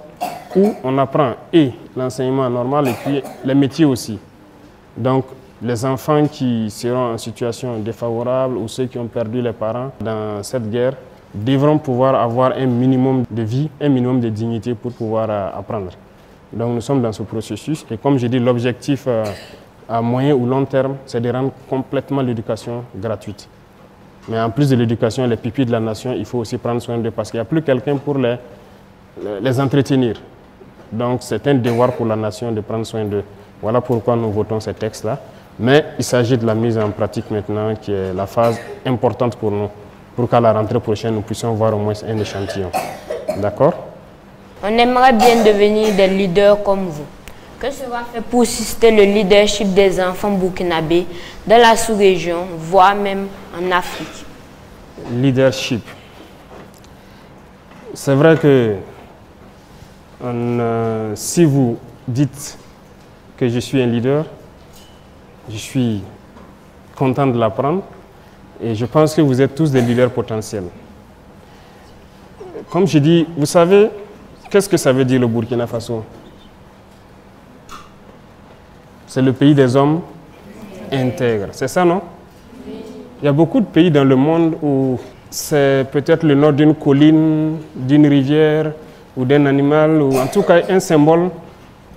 où on apprend et l'enseignement normal et puis les métiers aussi. Donc, les enfants qui seront en situation défavorable ou ceux qui ont perdu les parents dans cette guerre devront pouvoir avoir un minimum de vie, un minimum de dignité pour pouvoir apprendre. Donc, nous sommes dans ce processus et comme je dis, l'objectif à moyen ou long terme, c'est de rendre complètement l'éducation gratuite. Mais en plus de l'éducation, les pupilles de la nation, il faut aussi prendre soin d'eux parce qu'il n'y a plus quelqu'un pour les entretenir. Donc c'est un devoir pour la nation de prendre soin d'eux. Voilà pourquoi nous votons ces textes-là. Mais il s'agit de la mise en pratique maintenant qui est la phase importante pour nous, pour qu'à la rentrée prochaine, nous puissions voir au moins un échantillon. D'accord? On aimerait bien devenir des leaders comme vous. Que sera fait pour susciter le leadership des enfants burkinabés dans la sous-région, voire même en Afrique? Leadership. C'est vrai que si vous dites que je suis un leader, je suis content de l'apprendre et je pense que vous êtes tous des leaders potentiels. Comme je dis, vous savez, qu'est-ce que ça veut dire le Burkina Faso? C'est le pays des hommes intègres. C'est ça, non? Il y a beaucoup de pays dans le monde où c'est peut-être le nom d'une colline, d'une rivière ou d'un animal, ou en tout cas un symbole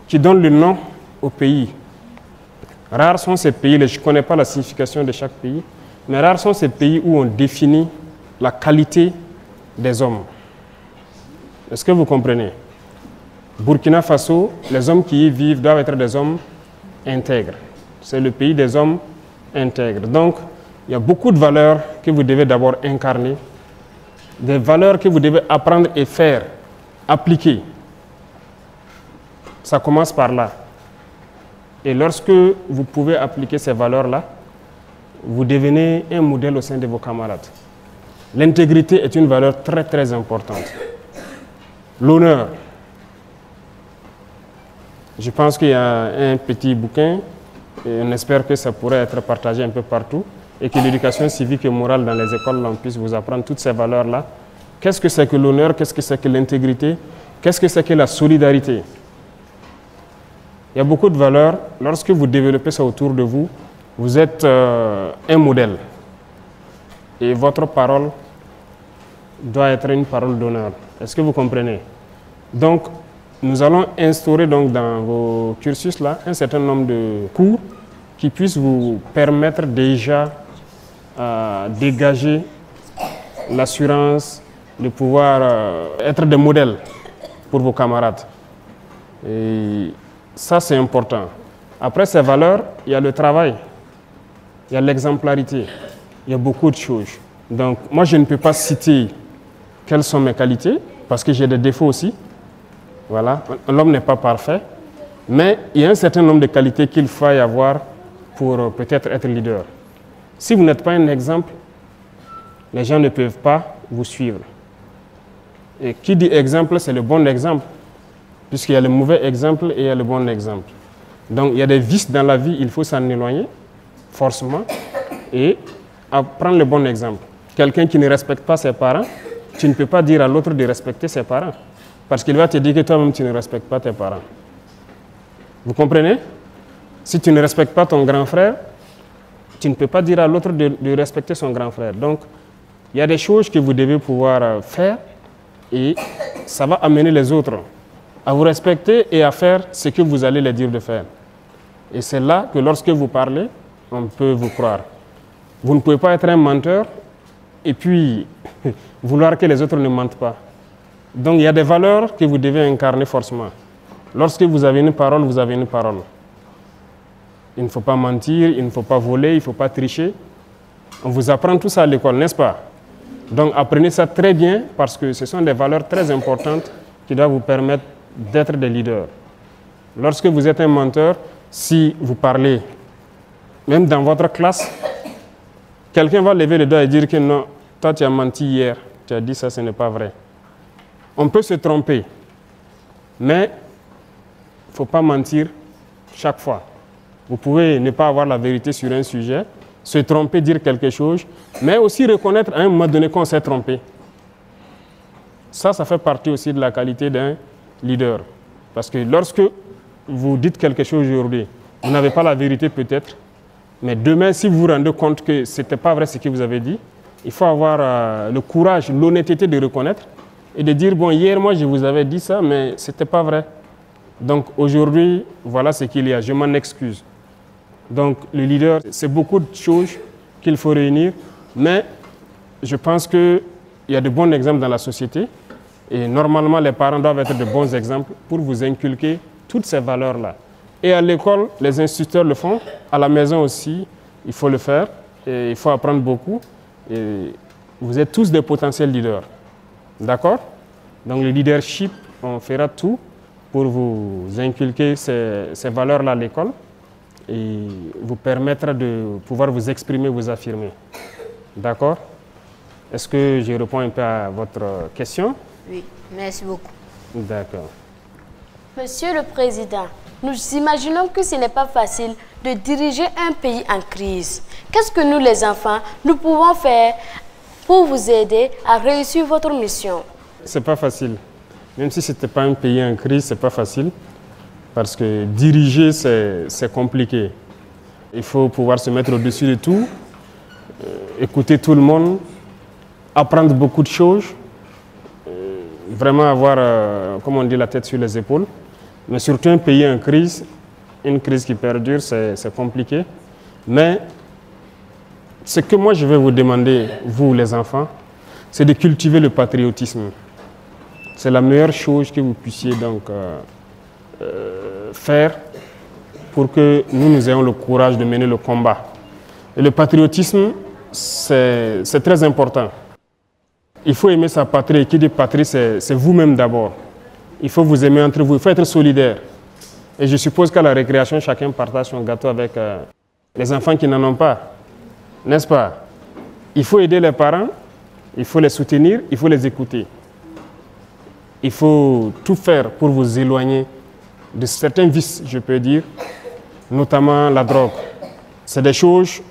qui donne le nom au pays. Rares sont ces pays, je ne connais pas la signification de chaque pays, mais rares sont ces pays où on définit la qualité des hommes. Est-ce que vous comprenez? Burkina Faso, les hommes qui y vivent doivent être des hommes intègre. C'est le pays des hommes intègres. Donc, il y a beaucoup de valeurs que vous devez d'abord incarner, des valeurs que vous devez apprendre et faire, appliquer. Ça commence par là. Et lorsque vous pouvez appliquer ces valeurs-là, vous devenez un modèle au sein de vos camarades. L'intégrité est une valeur très très importante. L'honneur. Je pense qu'il y a un petit bouquin, et on espère que ça pourrait être partagé un peu partout, et que l'éducation civique et morale dans les écoles on puisse vous apprendre toutes ces valeurs-là. Qu'est-ce que c'est que l'honneur? Qu'est-ce que c'est que l'intégrité? Qu'est-ce que c'est que la solidarité? Il y a beaucoup de valeurs. Lorsque vous développez ça autour de vous, vous êtes un modèle. Et votre parole doit être une parole d'honneur. Est-ce que vous comprenez? Donc, nous allons instaurer donc dans vos cursus là un certain nombre de cours qui puissent vous permettre déjà de dégager l'assurance de pouvoir être des modèles pour vos camarades. Et ça, c'est important. Après ces valeurs, il y a le travail, il y a l'exemplarité, il y a beaucoup de choses. Donc, moi, je ne peux pas citer quelles sont mes qualités parce que j'ai des défauts aussi. Voilà, l'homme n'est pas parfait, mais il y a un certain nombre de qualités qu'il faut avoir pour peut-être être leader. Si vous n'êtes pas un exemple, les gens ne peuvent pas vous suivre. Et qui dit exemple, c'est le bon exemple, puisqu'il y a le mauvais exemple et il y a le bon exemple. Donc il y a des vices dans la vie, il faut s'en éloigner, forcément, et prendre le bon exemple. Quelqu'un qui ne respecte pas ses parents, tu ne peux pas dire à l'autre de respecter ses parents. Parce qu'il va te dire que toi-même, tu ne respectes pas tes parents. Vous comprenez? Si tu ne respectes pas ton grand frère, tu ne peux pas dire à l'autre de respecter son grand frère. Donc, il y a des choses que vous devez pouvoir faire et ça va amener les autres à vous respecter et à faire ce que vous allez les dire de faire. Et c'est là que lorsque vous parlez, on peut vous croire. Vous ne pouvez pas être un menteur et puis vouloir que les autres ne mentent pas. Donc il y a des valeurs que vous devez incarner forcément. Lorsque vous avez une parole, vous avez une parole. Il ne faut pas mentir, il ne faut pas voler, il ne faut pas tricher. On vous apprend tout ça à l'école, n'est-ce pas? Donc apprenez ça très bien parce que ce sont des valeurs très importantes qui doivent vous permettre d'être des leaders. Lorsque vous êtes un menteur, si vous parlez, même dans votre classe, quelqu'un va lever le doigt et dire que non, toi tu as menti hier, tu as dit ça, ce n'est pas vrai. On peut se tromper, mais il ne faut pas mentir chaque fois. Vous pouvez ne pas avoir la vérité sur un sujet, se tromper, dire quelque chose, mais aussi reconnaître à un moment donné qu'on s'est trompé. Ça fait partie aussi de la qualité d'un leader. Parce que lorsque vous dites quelque chose aujourd'hui, vous n'avez pas la vérité peut-être, mais demain, si vous vous rendez compte que ce n'était pas vrai ce que vous avez dit, il faut avoir le courage, l'honnêteté de reconnaître et de dire, bon, hier, moi, je vous avais dit ça, mais ce n'était pas vrai. Donc aujourd'hui, voilà ce qu'il y a, je m'en excuse. Donc le leader, c'est beaucoup de choses qu'il faut réunir, mais je pense qu'il y a de bons exemples dans la société et normalement les parents doivent être de bons exemples pour vous inculquer toutes ces valeurs-là. Et à l'école, les instituteurs le font, à la maison aussi, il faut le faire et il faut apprendre beaucoup. Et vous êtes tous des potentiels leaders, d'accord? Donc le leadership, on fera tout pour vous inculquer ces valeurs-là à l'école et vous permettre de pouvoir vous exprimer, vous affirmer. D'accord? Est-ce que je réponds un peu à votre question? Oui, merci beaucoup. D'accord. Monsieur le Président, nous imaginons que ce n'est pas facile de diriger un pays en crise. Qu'est-ce que nous, les enfants, nous pouvons faire pour vous aider à réussir votre mission? C'est pas facile. Même si ce n'était pas un pays en crise, ce n'est pas facile. Parce que diriger, c'est compliqué. Il faut pouvoir se mettre au-dessus de tout, écouter tout le monde, apprendre beaucoup de choses, vraiment avoir, comme on dit, la tête sur les épaules. Mais surtout un pays en crise, une crise qui perdure, c'est compliqué. Mais ce que moi je vais vous demander, vous les enfants, c'est de cultiver le patriotisme. C'est la meilleure chose que vous puissiez donc faire pour que nous ayons le courage de mener le combat. Et le patriotisme, c'est très important. Il faut aimer sa patrie. Et qui dit patrie, c'est vous-même d'abord. Il faut vous aimer entre vous, il faut être solidaire. Et je suppose qu'à la récréation, chacun partage son gâteau avec les enfants qui n'en ont pas. N'est-ce pas? Il faut aider les parents, il faut les soutenir, il faut les écouter. Il faut tout faire pour vous éloigner de certains vices, je peux dire, notamment la drogue. C'est des choses,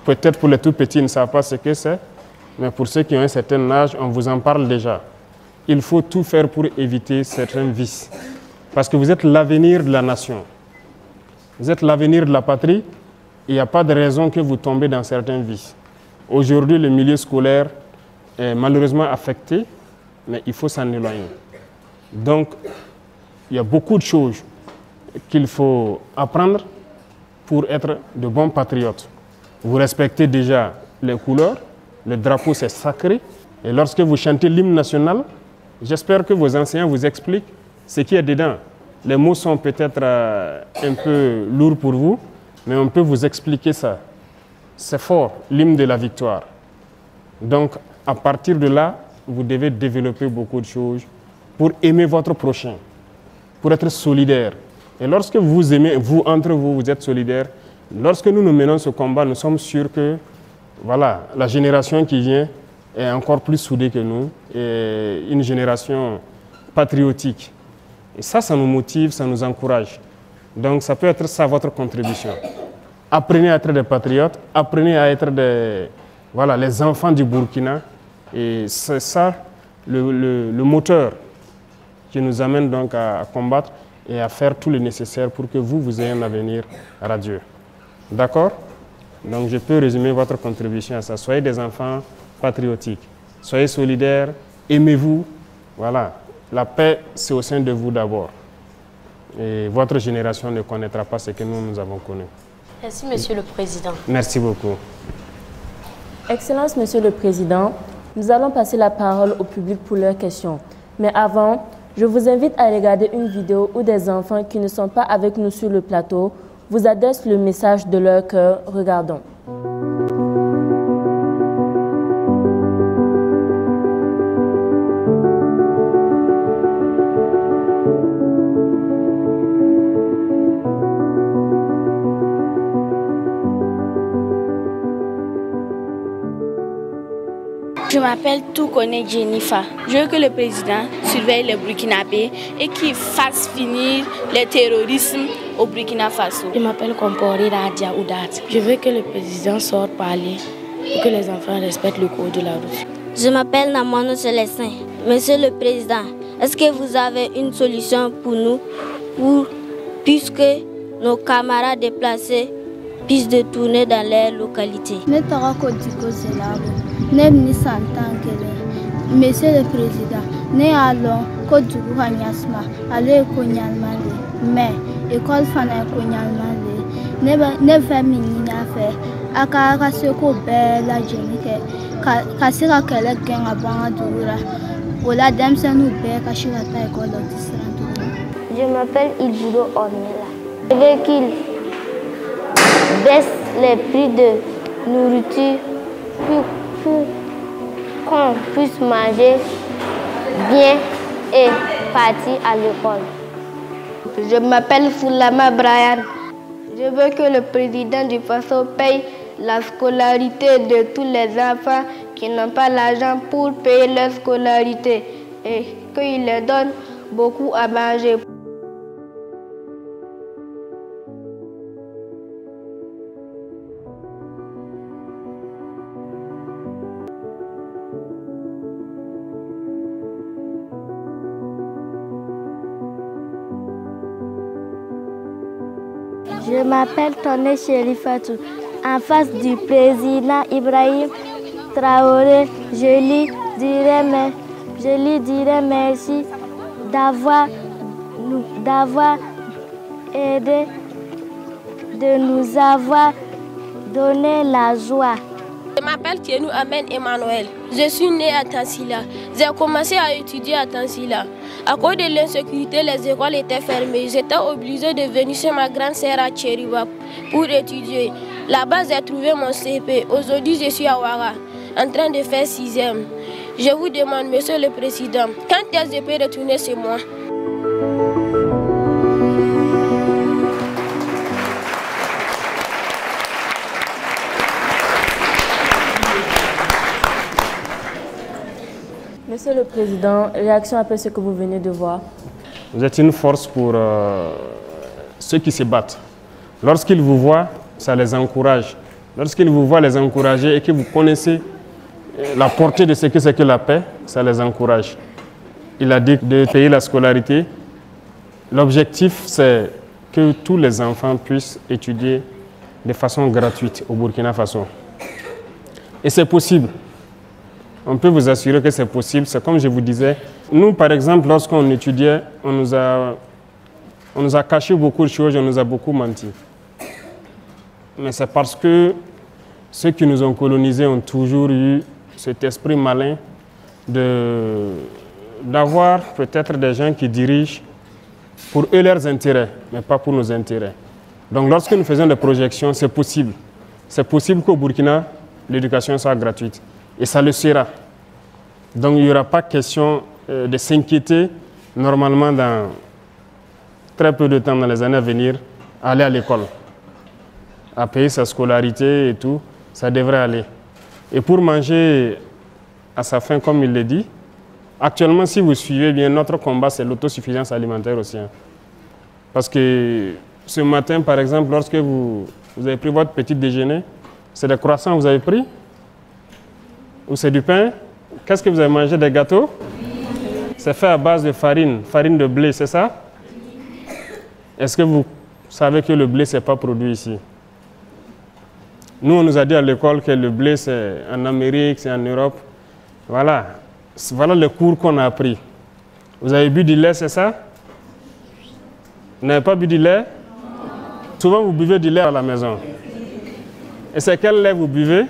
peut-être pour les tout petits, ils ne savent pas ce que c'est, mais pour ceux qui ont un certain âge, on vous en parle déjà. Il faut tout faire pour éviter certains vices. Parce que vous êtes l'avenir de la nation. Vous êtes l'avenir de la patrie. Il n'y a pas de raison que vous tombez dans certains vices. Aujourd'hui, le milieu scolaire est malheureusement affecté, mais il faut s'en éloigner. Donc, il y a beaucoup de choses qu'il faut apprendre pour être de bons patriotes. Vous respectez déjà les couleurs, le drapeau c'est sacré, et lorsque vous chantez l'hymne national, j'espère que vos enseignants vous expliquent ce qu'il y a dedans. Les mots sont peut-être un peu lourds pour vous, mais on peut vous expliquer ça. C'est fort, l'hymne de la victoire. Donc, à partir de là, vous devez développer beaucoup de choses pour aimer votre prochain, pour être solidaire. Et lorsque vous aimez, vous, entre vous, vous êtes solidaires, lorsque nous menons ce combat, nous sommes sûrs que voilà, la génération qui vient est encore plus soudée que nous, et une génération patriotique. Et ça nous motive, ça nous encourage. Donc ça peut être ça votre contribution. Apprenez à être des patriotes, apprenez à être les enfants du Burkina. Et c'est ça le moteur qui nous amène donc à combattre et à faire tout le nécessaire pour que vous ayez un avenir radieux. D'accord? Donc je peux résumer votre contribution à ça. Soyez des enfants patriotiques. Soyez solidaires, aimez-vous. Voilà. La paix, c'est au sein de vous d'abord. Et votre génération ne connaîtra pas ce que nous avons connu. Merci, Monsieur le Président. Merci beaucoup. Excellence, Monsieur le Président, nous allons passer la parole au public pour leurs questions. Mais avant, je vous invite à regarder une vidéo où des enfants qui ne sont pas avec nous sur le plateau vous adressent le message de leur cœur. Regardons. Je m'appelle Toukone Jennifer. Je veux que le président surveille les Burkinabés et qu'il fasse finir le terrorisme au Burkina Faso. Je m'appelle Kompori Radia Oudat. Je veux que le président sorte parler et que les enfants respectent le code de la route. Je m'appelle Namono Célestin. Monsieur le Président, est-ce que vous avez une solution pour nous, puisque nos camarades déplacés puissent détourner dans leur localité? Monsieur le Président, nous allons Côte d'Ivoire, aller au Konyalmale, mais école Fana Konyalmale, ne fait minina fait, aka seko bella jenike, kasira kele genga banga dura, ola demsenu be kashira ta école d'Israël. Je m'appelle Ilbudo Ornella. Je veux qu'il baisse les prix de nourriture pour qu'on puisse manger bien et partir à l'école. Je m'appelle Foulama Brian. Je veux que le président du Faso paye la scolarité de tous les enfants qui n'ont pas l'argent pour payer leur scolarité et qu'il leur donne beaucoup à manger. Je m'appelle Toné Chérifatou. En face du président Ibrahim Traoré, je lui dirai merci d'avoir aidé, de nous avoir donné la joie. Je m'appelle Tienou Amen Emmanuel. Je suis né à Tansila. J'ai commencé à étudier à Tansila. À cause de l'insécurité, les écoles étaient fermées. J'étais obligée de venir chez ma grande sœur à Tchériba pour étudier. Là-bas, j'ai trouvé mon CP. Aujourd'hui, je suis à Ouara, en train de faire 6e. Je vous demande, Monsieur le Président, quand est-ce que je peux retourner chez moi? Monsieur le Président, réaction après ce que vous venez de voir. Vous êtes une force pour ceux qui se battent. Lorsqu'ils vous voient, ça les encourage. Lorsqu'ils vous voient les encourager et que vous connaissez la portée de ce que c'est que la paix, ça les encourage. Il a dit de payer la scolarité. L'objectif, c'est que tous les enfants puissent étudier de façon gratuite au Burkina Faso. Et c'est possible. On peut vous assurer que c'est possible. C'est comme je vous disais. Nous, par exemple, lorsqu'on étudiait, on nous a caché beaucoup de choses, on nous a beaucoup menti. Mais c'est parce que ceux qui nous ont colonisés ont toujours eu cet esprit malin d'avoir peut-être des gens qui dirigent pour eux leurs intérêts, mais pas pour nos intérêts. Donc lorsque nous faisons des projections, c'est possible. C'est possible qu'au Burkina, l'éducation soit gratuite. Et ça le sera. Donc il n'y aura pas question de s'inquiéter normalement dans très peu de temps, dans les années à venir, à aller à l'école, à payer sa scolarité et tout, ça devrait aller. Et pour manger à sa faim, comme il le dit, actuellement, si vous suivez bien, notre combat, c'est l'autosuffisance alimentaire aussi. Hein. Parce que ce matin, par exemple, lorsque vous avez pris votre petit déjeuner, c'est des croissants que vous avez pris? Ou c'est du pain? Qu'est-ce que vous avez mangé? Des gâteaux? C'est fait à base de farine de blé, c'est ça? Est-ce que vous savez que le blé, ce n'est pas produit ici? Nous, on nous a dit à l'école que le blé, c'est en Amérique, c'est en Europe. Voilà. Voilà le cours qu'on a appris. Vous avez bu du lait, c'est ça? Vous n'avez pas bu du lait? Souvent, vous buvez du lait à la maison. Et c'est quel lait vous buvez?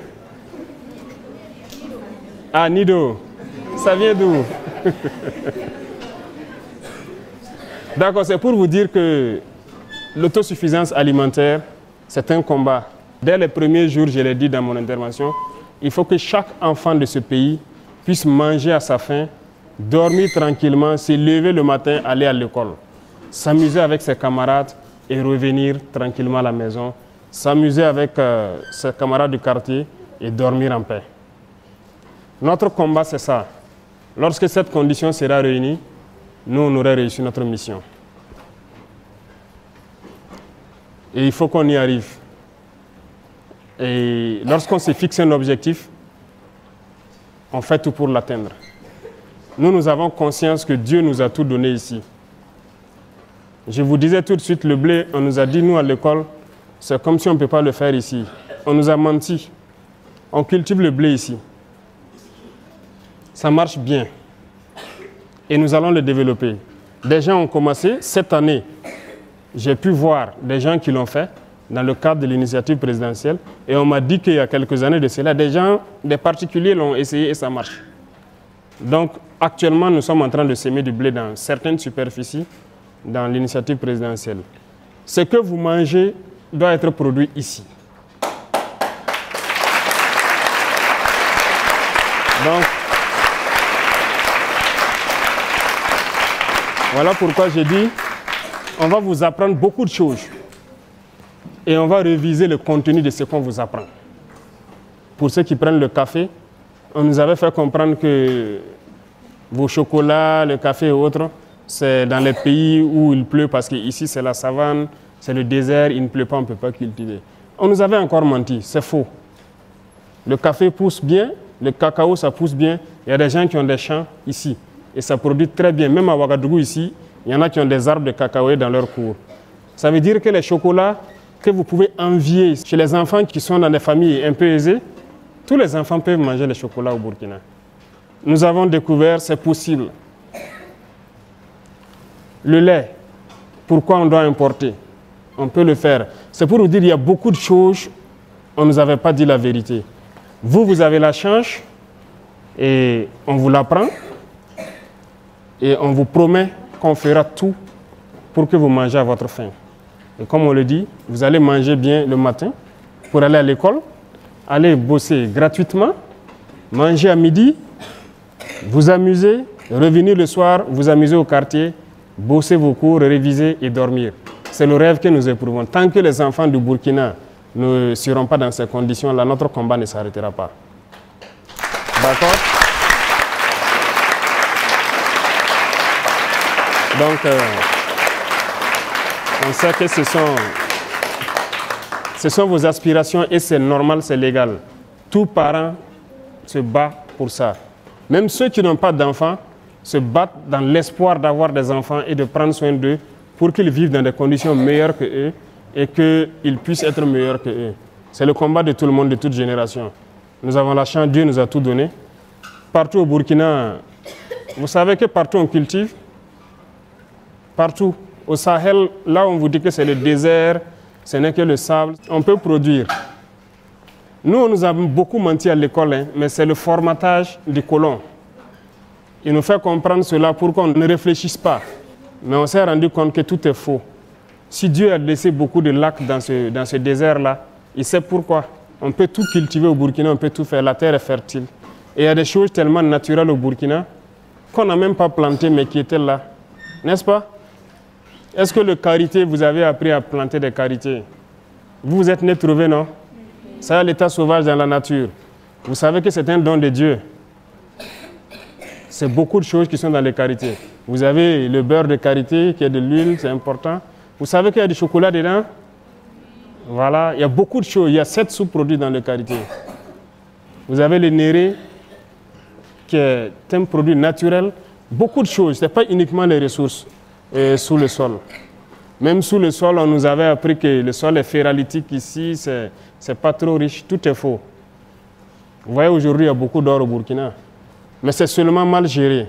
Ah, Nido. Ça vient d'où? D'accord, c'est pour vous dire que l'autosuffisance alimentaire, c'est un combat. Dès les premiers jours, je l'ai dit dans mon intervention, il faut que chaque enfant de ce pays puisse manger à sa faim, dormir tranquillement, se lever le matin, aller à l'école, s'amuser avec ses camarades et revenir tranquillement à la maison, s'amuser avec ses camarades du quartier et dormir en paix. Notre combat, c'est ça. Lorsque cette condition sera réunie, nous, on aurait réussi notre mission. Et il faut qu'on y arrive. Et lorsqu'on se fixe un objectif, on fait tout pour l'atteindre. Nous avons conscience que Dieu nous a tout donné ici. Je vous disais tout de suite, le blé, on nous a dit, nous, à l'école, c'est comme si on ne peut pas le faire ici. On nous a menti. On cultive le blé ici. Ça marche bien. Et nous allons le développer. Des gens ont commencé. Cette année, j'ai pu voir des gens qui l'ont fait dans le cadre de l'initiative présidentielle. Et on m'a dit qu'il y a quelques années de cela, des particuliers l'ont essayé et ça marche. Donc, actuellement, nous sommes en train de semer du blé dans certaines superficies dans l'initiative présidentielle. Ce que vous mangez doit être produit ici. Donc, voilà pourquoi j'ai dit, on va vous apprendre beaucoup de choses et on va réviser le contenu de ce qu'on vous apprend. Pour ceux qui prennent le café, on nous avait fait comprendre que vos chocolats, le café et autres, c'est dans les pays où il pleut parce qu'ici c'est la savane, c'est le désert, il ne pleut pas, on ne peut pas cultiver. On nous avait encore menti, c'est faux. Le café pousse bien, le cacao ça pousse bien, il y a des gens qui ont des champs ici. Et ça produit très bien. Même à Ouagadougou ici, il y en a qui ont des arbres de cacao dans leur cours. Ça veut dire que les chocolats que vous pouvez envier chez les enfants qui sont dans des familles un peu aisées, tous les enfants peuvent manger les chocolats au Burkina. Nous avons découvert, c'est possible. Le lait, pourquoi on doit importer? On peut le faire. C'est pour vous dire qu'il y a beaucoup de choses, on ne nous avait pas dit la vérité. Vous, vous avez la chance et on vous l'apprend. Et on vous promet qu'on fera tout pour que vous mangez à votre faim. Et comme on le dit, vous allez manger bien le matin pour aller à l'école, aller bosser gratuitement, manger à midi, vous amuser, revenir le soir, vous amuser au quartier, bosser vos cours, réviser et dormir. C'est le rêve que nous éprouvons. Tant que les enfants du Burkina ne seront pas dans ces conditions-là, notre combat ne s'arrêtera pas. D'accord ? Donc, on sait que ce sont vos aspirations et c'est normal, c'est légal. Tout parent se bat pour ça. Même ceux qui n'ont pas d'enfants se battent dans l'espoir d'avoir des enfants et de prendre soin d'eux pour qu'ils vivent dans des conditions meilleures que eux et qu'ils puissent être meilleurs que eux. C'est le combat de tout le monde, de toute génération. Nous avons la chance, Dieu nous a tout donné. Partout au Burkina, vous savez que partout on cultive. Partout. Au Sahel, là on vous dit que c'est le désert, ce n'est que le sable, on peut produire. Nous, on nous a beaucoup menti à l'école, hein, mais c'est le formatage du colon. Il nous fait comprendre cela pour qu'on ne réfléchisse pas. Mais on s'est rendu compte que tout est faux. Si Dieu a laissé beaucoup de lacs dans ce désert-là, il sait pourquoi. On peut tout cultiver au Burkina, on peut tout faire, la terre est fertile. Et il y a des choses tellement naturelles au Burkina qu'on n'a même pas planté mais qui étaient là. N'est-ce pas? Est-ce que le karité, vous avez appris à planter des karités? Vous vous êtes né trouvé, non? Ça, l'état sauvage dans la nature. Vous savez que c'est un don de Dieu. C'est beaucoup de choses qui sont dans les karités. Vous avez le beurre de karité, qui est de l'huile, c'est important. Vous savez qu'il y a du chocolat dedans? Voilà, il y a beaucoup de choses. Il y a 7 sous-produits dans le karité. Vous avez le néré, qui est un produit naturel. Beaucoup de choses. Ce n'est pas uniquement les ressources. Sous le sol. Même sous le sol, on nous avait appris que le sol est ferralitique ici, c'est pas trop riche, tout est faux. Vous voyez, aujourd'hui, il y a beaucoup d'or au Burkina, mais c'est seulement mal géré.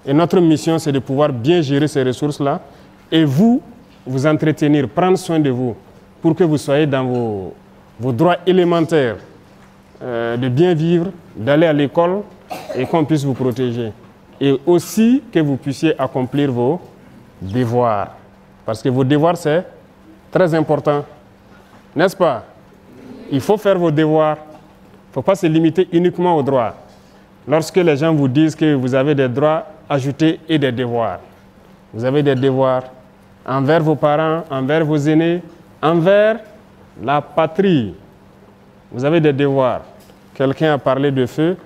Et notre mission, c'est de pouvoir bien gérer ces ressources-là et vous entretenir, prendre soin de vous, pour que vous soyez dans vos droits élémentaires de bien vivre, d'aller à l'école et qu'on puisse vous protéger. Et aussi que vous puissiez accomplir vos devoirs. Parce que vos devoirs, c'est très important. N'est-ce pas? Il faut faire vos devoirs. Il ne faut pas se limiter uniquement aux droits. Lorsque les gens vous disent que vous avez des droits, ajoutez et des devoirs. Vous avez des devoirs envers vos parents, envers vos aînés, envers la patrie. Vous avez des devoirs. Quelqu'un a parlé de feu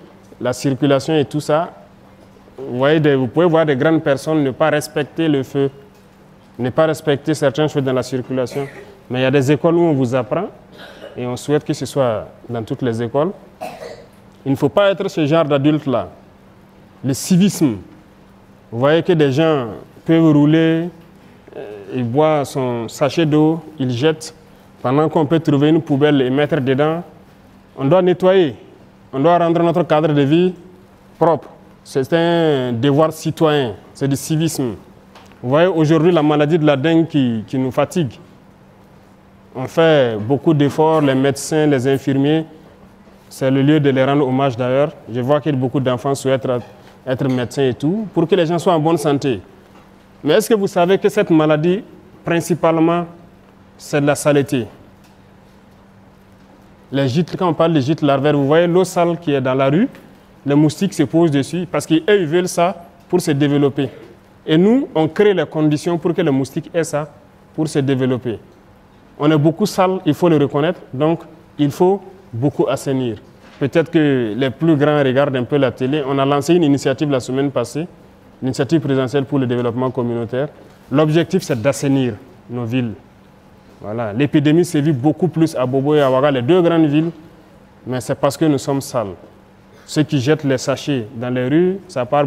la circulation et tout ça, vous pouvez voir des grandes personnes ne pas respecter le feu, ne pas respecter certaines choses dans la circulation. Mais il y a des écoles où on vous apprend, et on souhaite que ce soit dans toutes les écoles. Il ne faut pas être ce genre d'adulte-là. Le civisme, vous voyez que des gens peuvent rouler, ils boivent son sachet d'eau, ils jettent, pendant qu'on peut trouver une poubelle et mettre dedans. On doit nettoyer, on doit rendre notre cadre de vie propre. C'est un devoir citoyen, c'est du civisme. Vous voyez aujourd'hui la maladie de la dengue qui nous fatigue. On fait beaucoup d'efforts, les médecins, les infirmiers. C'est le lieu de les rendre hommage d'ailleurs. Je vois que beaucoup d'enfants souhaitent être médecins et tout, pour que les gens soient en bonne santé. Mais est-ce que vous savez que cette maladie, principalement, c'est de la saleté? Les gîtes, quand on parle de gîtes larvaires, vous voyez l'eau sale qui est dans la rue, les moustiques se posent dessus parce qu'eux, ils veulent ça pour se développer. Et nous, on crée les conditions pour que les moustiques aient ça pour se développer. On est beaucoup sale, il faut le reconnaître, donc il faut beaucoup assainir. Peut-être que les plus grands regardent un peu la télé. On a lancé une initiative la semaine passée, l'initiative présidentielle pour le développement communautaire. L'objectif, c'est d'assainir nos villes. Voilà. L'épidémie sévit beaucoup plus à Bobo et à Ouaga, les deux grandes villes, mais c'est parce que nous sommes sales. Ceux qui jettent les sachets dans les rues, ça part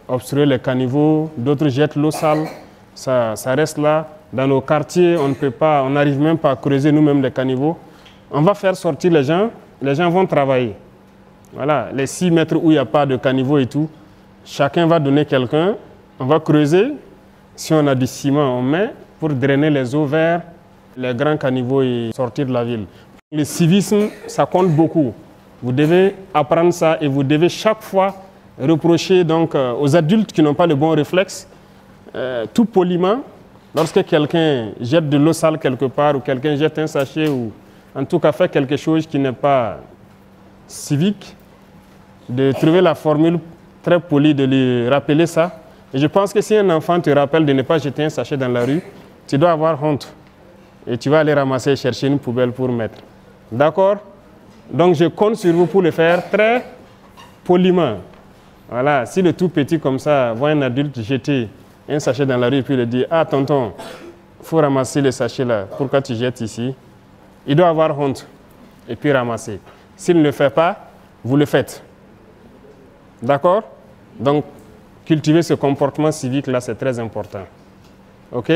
obstruer les caniveaux, d'autres jettent l'eau sale, ça reste là. Dans nos quartiers, on n'arrive même pas à creuser nous-mêmes les caniveaux. On va faire sortir les gens vont travailler. Voilà, les 6 mètres où il n'y a pas de caniveau et tout, chacun va donner quelqu'un, on va creuser. Si on a du ciment, on met pour drainer les eaux vers les grands caniveaux et sortir de la ville. Le civisme, ça compte beaucoup. Vous devez apprendre ça et vous devez chaque fois reprocher donc, aux adultes qui n'ont pas le bon réflexe, tout poliment, lorsque quelqu'un jette de l'eau sale quelque part ou quelqu'un jette un sachet ou en tout cas fait quelque chose qui n'est pas civique, de trouver la formule très polie de lui rappeler ça. Et je pense que si un enfant te rappelle de ne pas jeter un sachet dans la rue, tu dois avoir honte. Et tu vas aller ramasser et chercher une poubelle pour mettre. D'accord? Donc je compte sur vous pour le faire très poliment. Voilà, si le tout petit comme ça voit un adulte jeter un sachet dans la rue et puis il dit « Ah tonton, il faut ramasser le sachet là, pourquoi tu jettes ici ?» Il doit avoir honte et puis ramasser. S'il ne le fait pas, vous le faites. D'accord? Donc, cultiver ce comportement civique-là, c'est très important. OK?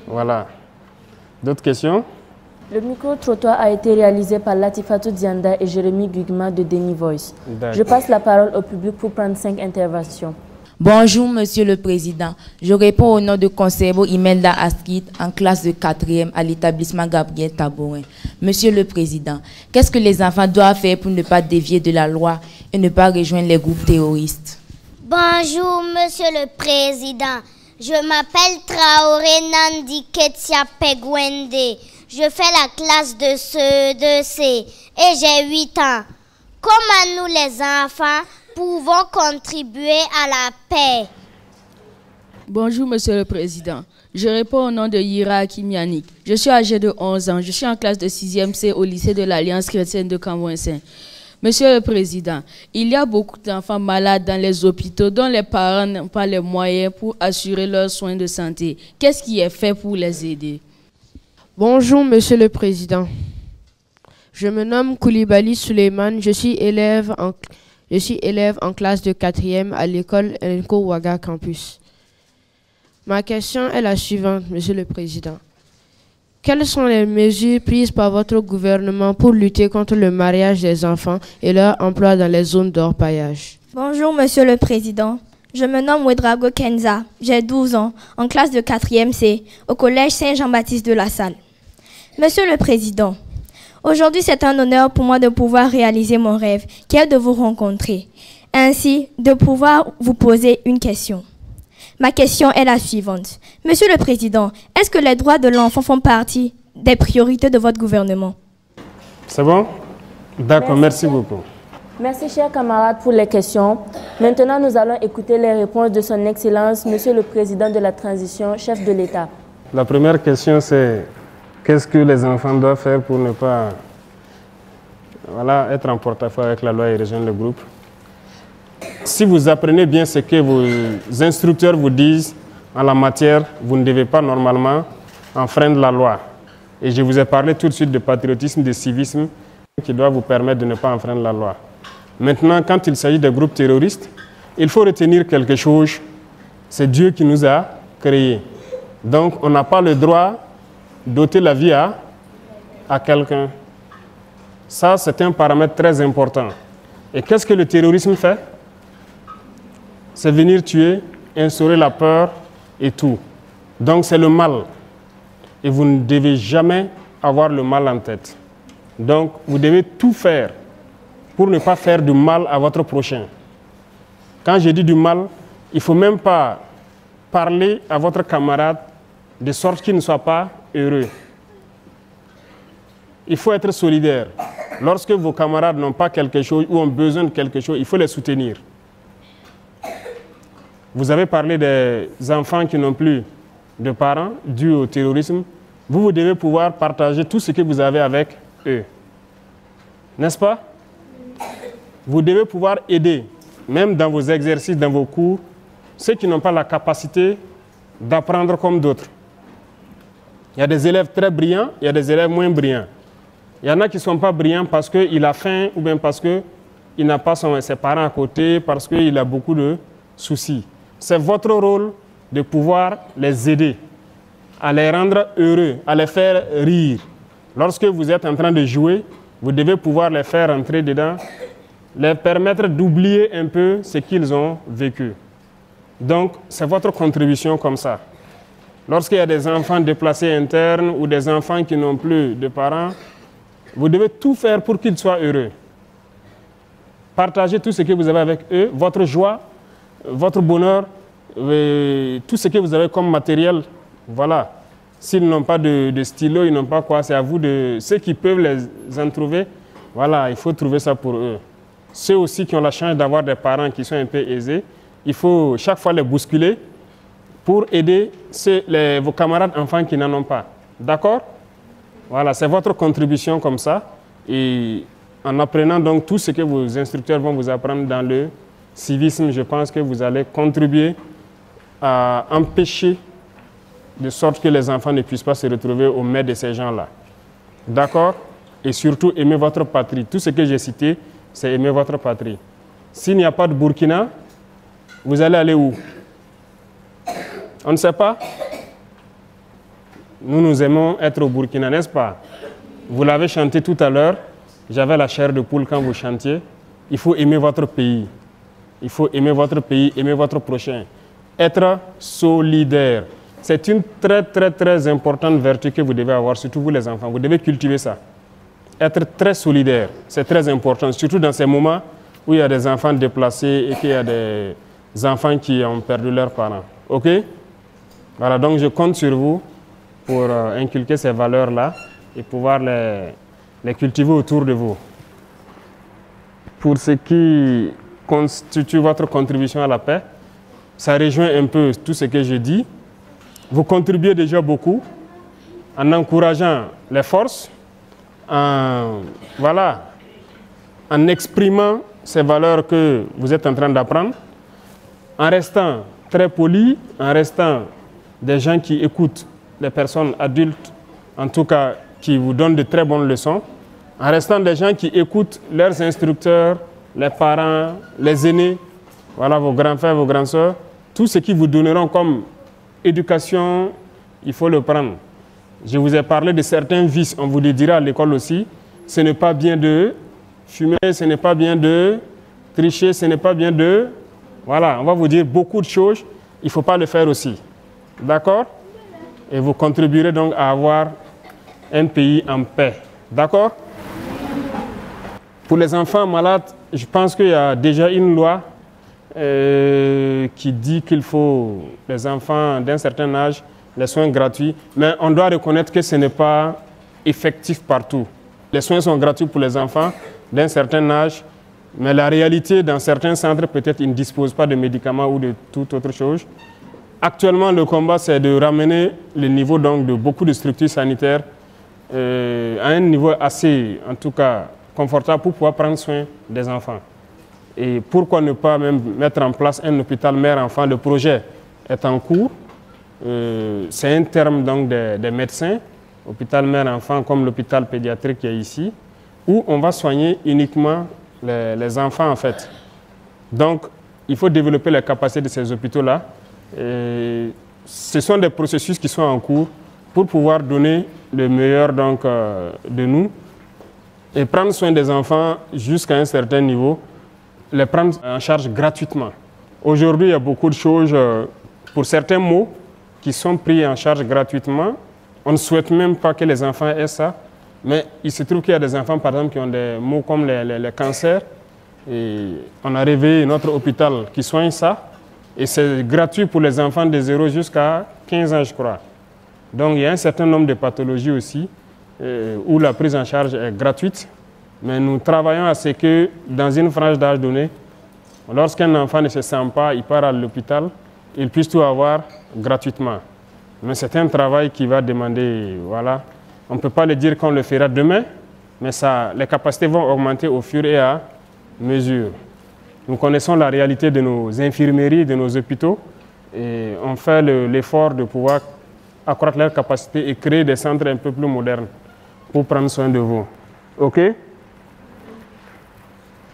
Voilà. D'autres questions? Le micro-trottoir a été réalisé par Latifatou Dianda et Jérémy Gugma de Deni Voice. Je passe la parole au public pour prendre 5 interventions. Bonjour, Monsieur le Président. Je réponds au nom de Conservo Imelda Astrid, en classe de 4e à l'établissement Gabriel Tabourin. Monsieur le Président, qu'est-ce que les enfants doivent faire pour ne pas dévier de la loi et ne pas rejoindre les groupes terroristes? Bonjour, Monsieur le Président. Je m'appelle Traoré Nandi Ketia Pegwende. Je fais la classe de CE2C et j'ai 8 ans. Comment nous, les enfants, pouvons contribuer à la paix? Bonjour, Monsieur le Président. Je réponds au nom de Yira Akimianik. Je suis âgé de 11 ans. Je suis en classe de 6e C au lycée de l'Alliance chrétienne de Cambouin-Saint. Monsieur le Président, il y a beaucoup d'enfants malades dans les hôpitaux dont les parents n'ont pas les moyens pour assurer leurs soins de santé. Qu'est-ce qui est fait pour les aider? Bonjour, Monsieur le Président. Je me nomme Koulibaly Suleiman. Je suis élève en classe de 4e à l'école Enko Ouaga Campus. Ma question est la suivante, Monsieur le Président. Quelles sont les mesures prises par votre gouvernement pour lutter contre le mariage des enfants et leur emploi dans les zones d'orpaillage? Bonjour, Monsieur le Président. Je me nomme Wedrago Kenza. J'ai 12 ans, en classe de 4e C, au collège Saint-Jean-Baptiste de la Salle. Monsieur le Président, aujourd'hui c'est un honneur pour moi de pouvoir réaliser mon rêve, qui est de vous rencontrer, ainsi de pouvoir vous poser une question. Ma question est la suivante. Monsieur le Président, est-ce que les droits de l'enfant font partie des priorités de votre gouvernement? C'est bon? D'accord, merci beaucoup. Merci, chers camarades, pour les questions. Maintenant, nous allons écouter les réponses de son Excellence, Monsieur le Président de la Transition, chef de l'État. La première question, c'est qu'est-ce que les enfants doivent faire pour ne pas être en porte-à-faux avec la loi et rejoindre le groupe? si vous apprenez bien ce que vos instructeurs vous disent en la matière, vous ne devez pas normalement enfreindre la loi. Et je vous ai parlé tout de suite de patriotisme, de civisme, qui doit vous permettre de ne pas enfreindre la loi. Maintenant, quand il s'agit de groupes terroristes, il faut retenir quelque chose. C'est Dieu qui nous a créés. Donc, on n'a pas le droit d'ôter la vie à quelqu'un. Ça, c'est un paramètre très important. Et qu'est-ce que le terrorisme fait? C'est venir tuer, instaurer la peur et tout. Donc, c'est le mal. Et vous ne devez jamais avoir le mal en tête. Donc, vous devez tout faire pour ne pas faire du mal à votre prochain. Quand je dis du mal, il ne faut même pas parler à votre camarade de sorte qu'il ne soit pas heureux. Il faut être solidaire. Lorsque vos camarades n'ont pas quelque chose ou ont besoin de quelque chose, il faut les soutenir. Vous avez parlé des enfants qui n'ont plus de parents dus au terrorisme. Vous devez pouvoir partager tout ce que vous avez avec eux. N'est-ce pas? Vous devez pouvoir aider, même dans vos exercices, dans vos cours, ceux qui n'ont pas la capacité d'apprendre comme d'autres. Il y a des élèves très brillants, il y a des élèves moins brillants. Il y en a qui ne sont pas brillants parce qu'il a faim ou bien parce qu'il n'a pas ses parents à côté, parce qu'il a beaucoup de soucis. C'est votre rôle de pouvoir les aider, à les rendre heureux, à les faire rire. Lorsque vous êtes en train de jouer, vous devez pouvoir les faire entrer dedans, les permettre d'oublier un peu ce qu'ils ont vécu. Donc, c'est votre contribution comme ça. Lorsqu'il y a des enfants déplacés internes ou des enfants qui n'ont plus de parents, vous devez tout faire pour qu'ils soient heureux. Partagez tout ce que vous avez avec eux, votre joie, votre bonheur, tout ce que vous avez comme matériel. Voilà. S'ils n'ont pas de stylo, ils n'ont pas quoi, c'est à vous de... Ceux qui peuvent les en trouver, voilà, il faut trouver ça pour eux. Ceux aussi qui ont la chance d'avoir des parents qui sont un peu aisés, il faut chaque fois les bousculer pour aider vos camarades enfants qui n'en ont pas. D'accord? Voilà, c'est votre contribution comme ça. Et en apprenant donc tout ce que vos instructeurs vont vous apprendre dans le civisme, je pense que vous allez contribuer à empêcher de sorte que les enfants ne puissent pas se retrouver au maître de ces gens-là. D'accord? Et surtout, aimer votre patrie. Tout ce que j'ai cité, c'est aimer votre patrie. S'il n'y a pas de Burkina, vous allez aller où? On ne sait pas. Nous aimons être au Burkina, n'est-ce pas? Vous l'avez chanté tout à l'heure. J'avais la chair de poule quand vous chantiez. Il faut aimer votre pays. Il faut aimer votre pays, aimer votre prochain. Être solidaire. C'est une très, très, très importante vertu que vous devez avoir, surtout vous les enfants. Vous devez cultiver ça. Être très solidaire, c'est très important, surtout dans ces moments où il y a des enfants déplacés et qu'il y a des enfants qui ont perdu leurs parents. OK? Voilà, donc je compte sur vous pour inculquer ces valeurs-là et pouvoir les cultiver autour de vous. Pour ce qui constitue votre contribution à la paix, ça rejoint un peu tout ce que je dis. Vous contribuez déjà beaucoup en encourageant les forces, en exprimant ces valeurs que vous êtes en train d'apprendre, en restant très poli, en restant des gens qui écoutent les personnes adultes, en tout cas qui vous donnent de très bonnes leçons, en restant des gens qui écoutent leurs instructeurs, les parents, les aînés, voilà, vos grands frères, vos grandes sœurs, tout ce qu'ils vous donneront comme éducation, il faut le prendre. Je vous ai parlé de certains vices, on vous le dira à l'école aussi. Ce n'est pas bien de fumer, ce n'est pas bien de tricher, ce n'est pas bien de... Voilà, on va vous dire beaucoup de choses, il ne faut pas le faire aussi. D'accord? Et vous contribuerez donc à avoir un pays en paix. D'accord? Pour les enfants malades, je pense qu'il y a déjà une loi qui dit qu'il faut, les enfants d'un certain âge, les soins gratuits, mais on doit reconnaître que ce n'est pas effectif partout. Les soins sont gratuits pour les enfants d'un certain âge, mais la réalité, dans certains centres, peut-être ils ne disposent pas de médicaments ou de toute autre chose. Actuellement, le combat, c'est de ramener le niveau donc, de beaucoup de structures sanitaires à un niveau assez, en tout cas, confortable pour pouvoir prendre soin des enfants. Et pourquoi ne pas même mettre en place un hôpital mère-enfant? Le projet est en cours. C'est un terme donc des médecins, hôpital mère-enfant comme l'hôpital pédiatrique qui est ici, où on va soigner uniquement les enfants en fait. Donc, il faut développer la capacité de ces hôpitaux-là. Ce sont des processus qui sont en cours pour pouvoir donner le meilleur donc, de nous et prendre soin des enfants jusqu'à un certain niveau, les prendre en charge gratuitement. Aujourd'hui, il y a beaucoup de choses pour certains mots qui sont pris en charge gratuitement. On ne souhaite même pas que les enfants aient ça, mais il se trouve qu'il y a des enfants, par exemple, qui ont des maux comme les cancers. Et on a réveillé notre hôpital qui soigne ça. Et c'est gratuit pour les enfants de 0 jusqu'à 15 ans, je crois. Donc, il y a un certain nombre de pathologies aussi où la prise en charge est gratuite. Mais nous travaillons à ce que, dans une frange d'âge donnée, lorsqu'un enfant ne se sent pas, il part à l'hôpital, il puisse tout avoir gratuitement. Mais c'est un travail qui va demander, voilà, on ne peut pas le dire qu'on le fera demain, mais ça, les capacités vont augmenter au fur et à mesure. Nous connaissons la réalité de nos infirmeries, de nos hôpitaux, et on fait l'effort de pouvoir accroître leurs capacités et créer des centres un peu plus modernes pour prendre soin de vous. OK?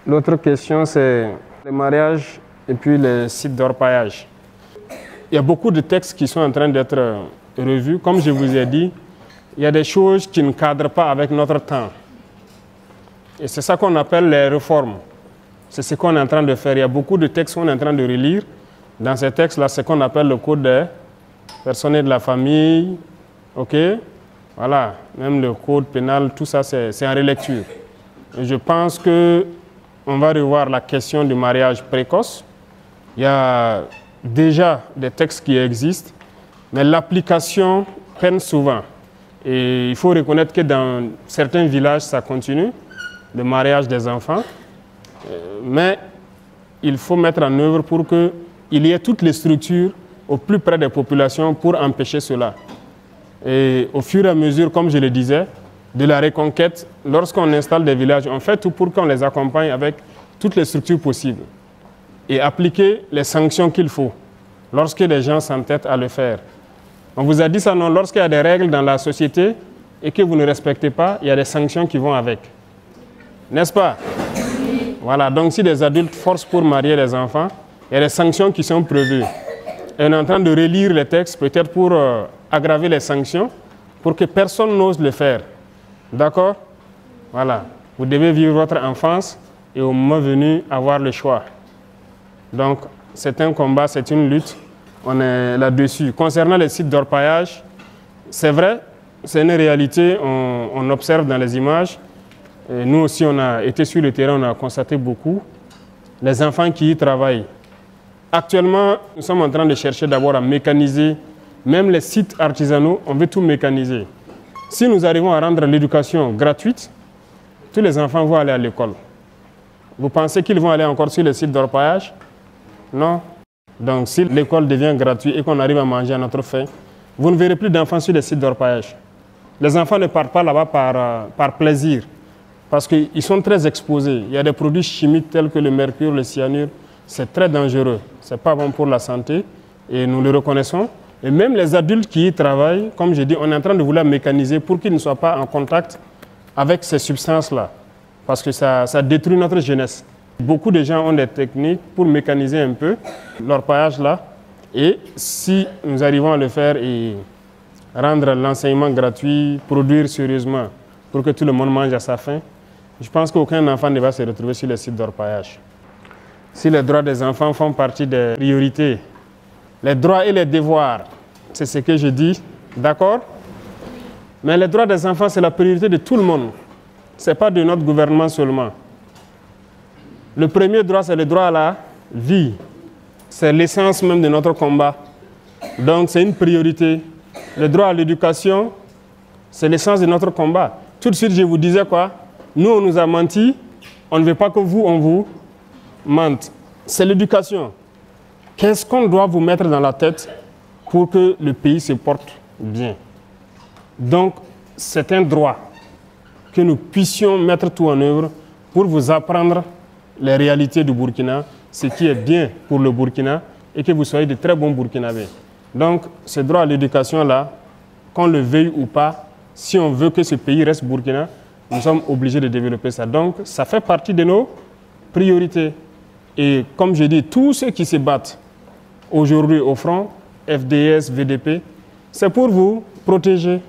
L'autre question, c'est le mariage et puis les sites d'orpaillage. Il y a beaucoup de textes qui sont en train d'être revus. Comme je vous ai dit, il y a des choses qui ne cadrent pas avec notre temps. Et c'est ça qu'on appelle les réformes. C'est ce qu'on est en train de faire. Il y a beaucoup de textes qu'on est en train de relire. Dans ces textes-là, c'est ce qu'on appelle le code des personnes de la famille. OK? Voilà. Même le code pénal, tout ça, c'est en relecture. Et je pense qu'on va revoir la question du mariage précoce. Il y a déjà des textes qui existent, mais l'application peine souvent. Et il faut reconnaître que dans certains villages, ça continue, le mariage des enfants. Mais il faut mettre en œuvre pour qu'il y ait toutes les structures au plus près des populations pour empêcher cela. Et au fur et à mesure, comme je le disais, de la reconquête, lorsqu'on installe des villages, on fait tout pour qu'on les accompagne avec toutes les structures possibles et appliquer les sanctions qu'il faut lorsque les gens s'entêtent à le faire. On vous a dit ça, non? Lorsqu'il y a des règles dans la société et que vous ne respectez pas, il y a des sanctions qui vont avec. N'est-ce pas? Voilà, donc si des adultes forcent pour marier les enfants, il y a des sanctions qui sont prévues. Et on est en train de relire les textes, peut-être pour aggraver les sanctions, pour que personne n'ose le faire. D'accord? Voilà. Vous devez vivre votre enfance et au moment venu, avoir le choix. Donc, c'est un combat, c'est une lutte. On est là-dessus. Concernant les sites d'orpaillage, c'est vrai, c'est une réalité, on observe dans les images. Et nous aussi, on a été sur le terrain, on a constaté beaucoup. Les enfants qui y travaillent. Actuellement, nous sommes en train de chercher d'abord à mécaniser. Même les sites artisanaux, on veut tout mécaniser. Si nous arrivons à rendre l'éducation gratuite, tous les enfants vont aller à l'école. Vous pensez qu'ils vont aller encore sur les sites d'orpaillage? Non. Donc, si l'école devient gratuite et qu'on arrive à manger à notre faim, vous ne verrez plus d'enfants sur les sites d'orpaillage. Les enfants ne partent pas là-bas par plaisir, parce qu'ils sont très exposés. Il y a des produits chimiques tels que le mercure, le cyanure. C'est très dangereux. Ce n'est pas bon pour la santé et nous le reconnaissons. Et même les adultes qui y travaillent, comme je dis, on est en train de vouloir mécaniser pour qu'ils ne soient pas en contact avec ces substances-là, parce que ça détruit notre jeunesse. Beaucoup de gens ont des techniques pour mécaniser un peu l'orpaillage là. Et si nous arrivons à le faire et rendre l'enseignement gratuit, produire sérieusement pour que tout le monde mange à sa faim, je pense qu'aucun enfant ne va se retrouver sur les sites d'orpaillage. Si les droits des enfants font partie des priorités, les droits et les devoirs, c'est ce que je dis, d'accord? Mais les droits des enfants, c'est la priorité de tout le monde. Ce n'est pas de notre gouvernement seulement. Le premier droit, c'est le droit à la vie. C'est l'essence même de notre combat. Donc, c'est une priorité. Le droit à l'éducation, c'est l'essence de notre combat. Tout de suite, je vous disais quoi? Nous, on nous a menti. On ne veut pas que vous, on vous mente. C'est l'éducation. Qu'est-ce qu'on doit vous mettre dans la tête pour que le pays se porte bien? Donc, c'est un droit que nous puissions mettre tout en œuvre pour vous apprendre les réalités du Burkina, ce qui est bien pour le Burkina, et que vous soyez de très bons Burkinabés. Donc, ce droit à l'éducation-là, qu'on le veuille ou pas, si on veut que ce pays reste Burkina, nous sommes obligés de développer ça. Donc, ça fait partie de nos priorités. Et comme je dis, tous ceux qui se battent aujourd'hui au front, FDS, VDP, c'est pour vous protéger.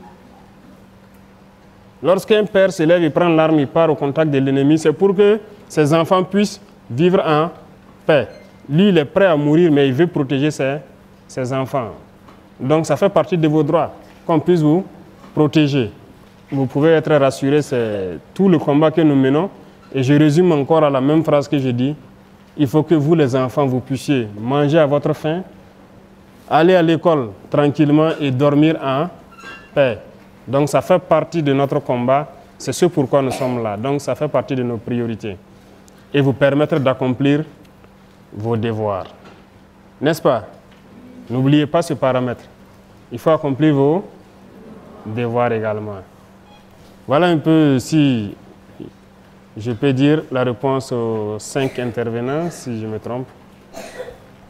Lorsqu'un père se lève et prend l'arme, il part au contact de l'ennemi, c'est pour que ses enfants puissent vivre en paix. Lui, il est prêt à mourir, mais il veut protéger ses enfants. Donc, ça fait partie de vos droits, qu'on puisse vous protéger. Vous pouvez être rassurés, c'est tout le combat que nous menons. Et je résume encore à la même phrase que j'ai dit. Il faut que vous, les enfants, vous puissiez manger à votre faim, aller à l'école tranquillement et dormir en paix. Donc, ça fait partie de notre combat. C'est ce pourquoi nous sommes là. Donc, ça fait partie de nos priorités. Et vous permettre d'accomplir vos devoirs. N'est-ce pas? N'oubliez pas ce paramètre. Il faut accomplir vos devoirs également. Voilà un peu, si je peux dire, la réponse aux 5 intervenants, si je me trompe.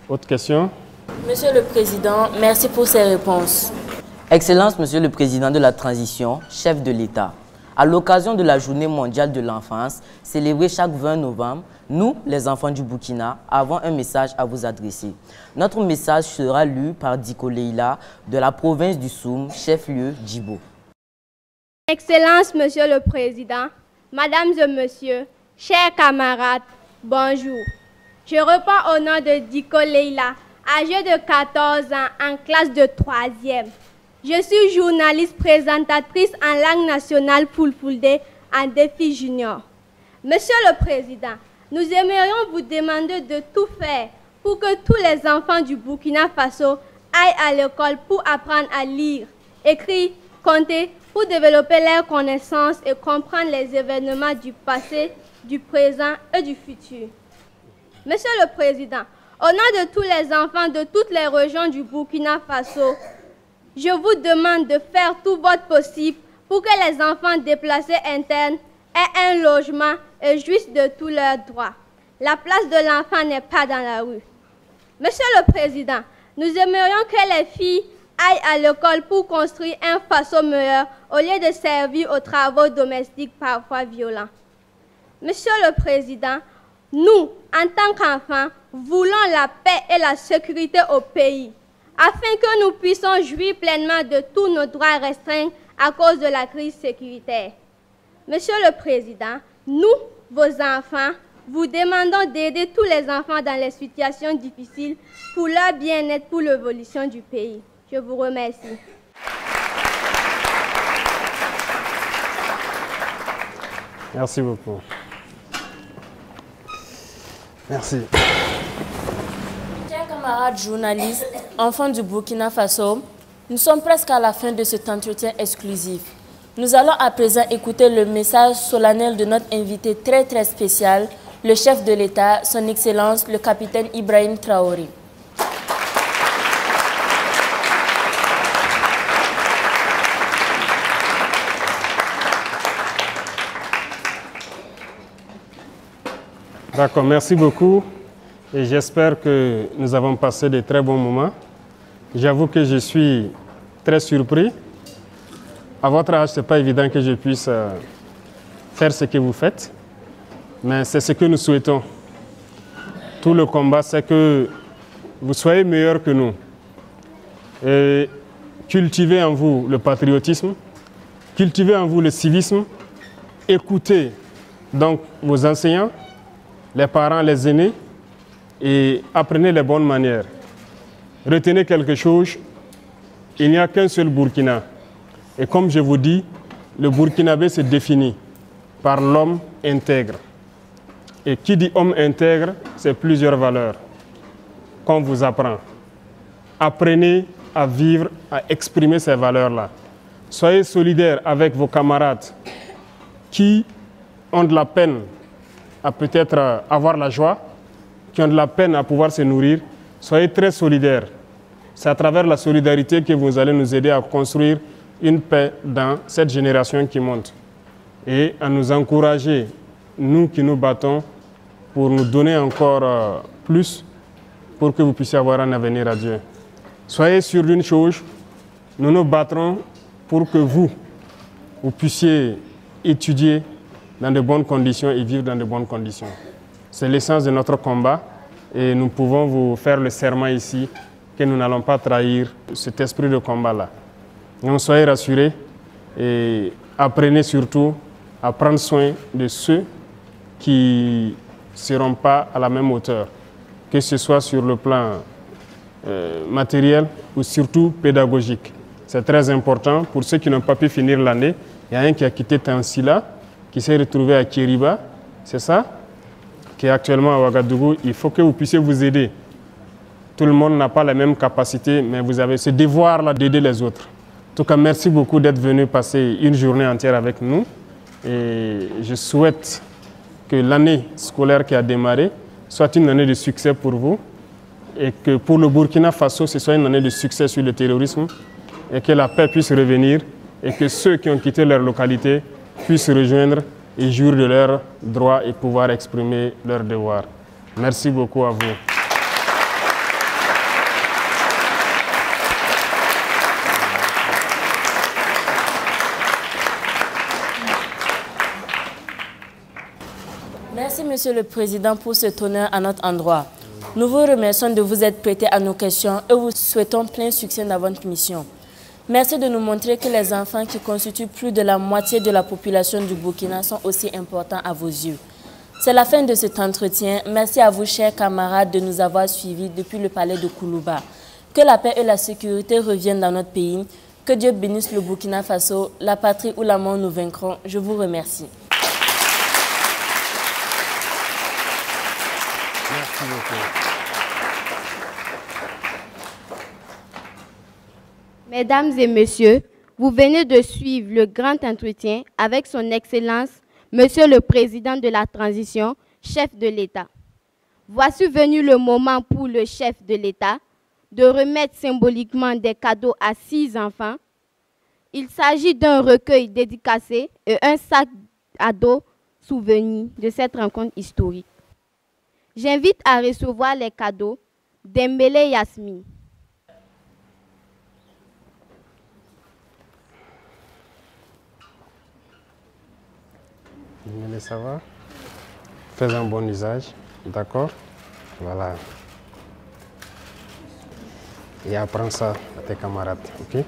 Autre question? Monsieur le Président, merci pour ces réponses. Excellence, Monsieur le Président de la Transition, chef de l'État. À l'occasion de la Journée mondiale de l'enfance, célébrée chaque 20 novembre, nous, les enfants du Burkina, avons un message à vous adresser. Notre message sera lu par Diko Leila de la province du Soum, chef-lieu Djibo. Excellence, Monsieur le Président, Mesdames et Messieurs, chers camarades, bonjour. Je reprends au nom de Diko Leila, âgée de 14 ans, en classe de 3e. Je suis journaliste présentatrice en langue nationale Fulfulde en défi junior. Monsieur le Président, nous aimerions vous demander de tout faire pour que tous les enfants du Burkina Faso aillent à l'école pour apprendre à lire, écrire, compter, pour développer leurs connaissances et comprendre les événements du passé, du présent et du futur. Monsieur le Président, au nom de tous les enfants de toutes les régions du Burkina Faso, je vous demande de faire tout votre possible pour que les enfants déplacés internes aient un logement et jouissent de tous leurs droits. La place de l'enfant n'est pas dans la rue. Monsieur le Président, nous aimerions que les filles aillent à l'école pour construire un Faso meilleur au lieu de servir aux travaux domestiques parfois violents. Monsieur le Président, nous, en tant qu'enfants, voulons la paix et la sécurité au pays, afin que nous puissions jouir pleinement de tous nos droits restreints à cause de la crise sécuritaire. Monsieur le Président, nous, vos enfants, vous demandons d'aider tous les enfants dans les situations difficiles pour leur bien-être, pour l'évolution du pays. Je vous remercie. Merci beaucoup. Merci. Chers camarades journalistes, enfants du Burkina Faso, nous sommes presque à la fin de cet entretien exclusif. Nous allons à présent écouter le message solennel de notre invité très spécial, le chef de l'État, son Excellence, le capitaine Ibrahim Traoré. D'accord, merci beaucoup et j'espère que nous avons passé de très bons moments. J'avoue que je suis très surpris. À votre âge, ce n'est pas évident que je puisse faire ce que vous faites, mais c'est ce que nous souhaitons. Tout le combat, c'est que vous soyez meilleurs que nous. Et cultivez en vous le patriotisme, cultivez en vous le civisme, écoutez donc vos enseignants, les parents, les aînés, et apprenez les bonnes manières. Retenez quelque chose, il n'y a qu'un seul Burkina. Et comme je vous dis, le Burkinabé se définit par l'homme intègre. Et qui dit homme intègre, c'est plusieurs valeurs qu'on vous apprend. Apprenez à vivre, à exprimer ces valeurs-là. Soyez solidaires avec vos camarades qui ont de la peine à peut-être avoir la joie, qui ont de la peine à pouvoir se nourrir. Soyez très solidaires. C'est à travers la solidarité que vous allez nous aider à construire une paix dans cette génération qui monte. Et à nous encourager, nous qui nous battons pour nous donner encore plus pour que vous puissiez avoir un avenir radieux. Soyez sûrs d'une chose, nous nous battrons pour que vous puissiez étudier dans de bonnes conditions et vivre dans de bonnes conditions. C'est l'essence de notre combat et nous pouvons vous faire le serment ici que nous n'allons pas trahir cet esprit de combat-là. Donc soyez rassurés et apprenez surtout à prendre soin de ceux qui ne seront pas à la même hauteur, que ce soit sur le plan matériel ou surtout pédagogique. C'est très important pour ceux qui n'ont pas pu finir l'année. Il y a un qui a quitté Tansila, qui s'est retrouvé à Kiriba, c'est ça? Qui est actuellement à Ouagadougou. Il faut que vous puissiez vous aider. Tout le monde n'a pas la même capacité, mais vous avez ce devoir-là d'aider les autres. En tout cas, merci beaucoup d'être venu passer une journée entière avec nous. Et je souhaite que l'année scolaire qui a démarré soit une année de succès pour vous et que pour le Burkina Faso, ce soit une année de succès sur le terrorisme et que la paix puisse revenir et que ceux qui ont quitté leur localité puissent se rejoindre et jouir de leurs droits et pouvoir exprimer leurs devoirs. Merci beaucoup à vous. Merci, Monsieur le Président, pour cet honneur à notre endroit. Nous vous remercions de vous être prêtés à nos questions et vous souhaitons plein succès dans votre mission. Merci de nous montrer que les enfants qui constituent plus de la moitié de la population du Burkina sont aussi importants à vos yeux. C'est la fin de cet entretien. Merci à vous, chers camarades, de nous avoir suivis depuis le palais de Koulouba. Que la paix et la sécurité reviennent dans notre pays. Que Dieu bénisse le Burkina Faso, la patrie où la mort nous vaincront. Je vous remercie. Merci beaucoup. Mesdames et messieurs, vous venez de suivre le grand entretien avec son Excellence, Monsieur le Président de la Transition, chef de l'État. Voici venu le moment pour le chef de l'État de remettre symboliquement des cadeaux à 6 enfants. Il s'agit d'un recueil dédicacé et un sac à dos souvenir de cette rencontre historique. J'invite à recevoir les cadeaux Dembélé Yasmine. Dembélé, ça va? Fais un bon usage, d'accord? Voilà. Et apprends ça à tes camarades, ok?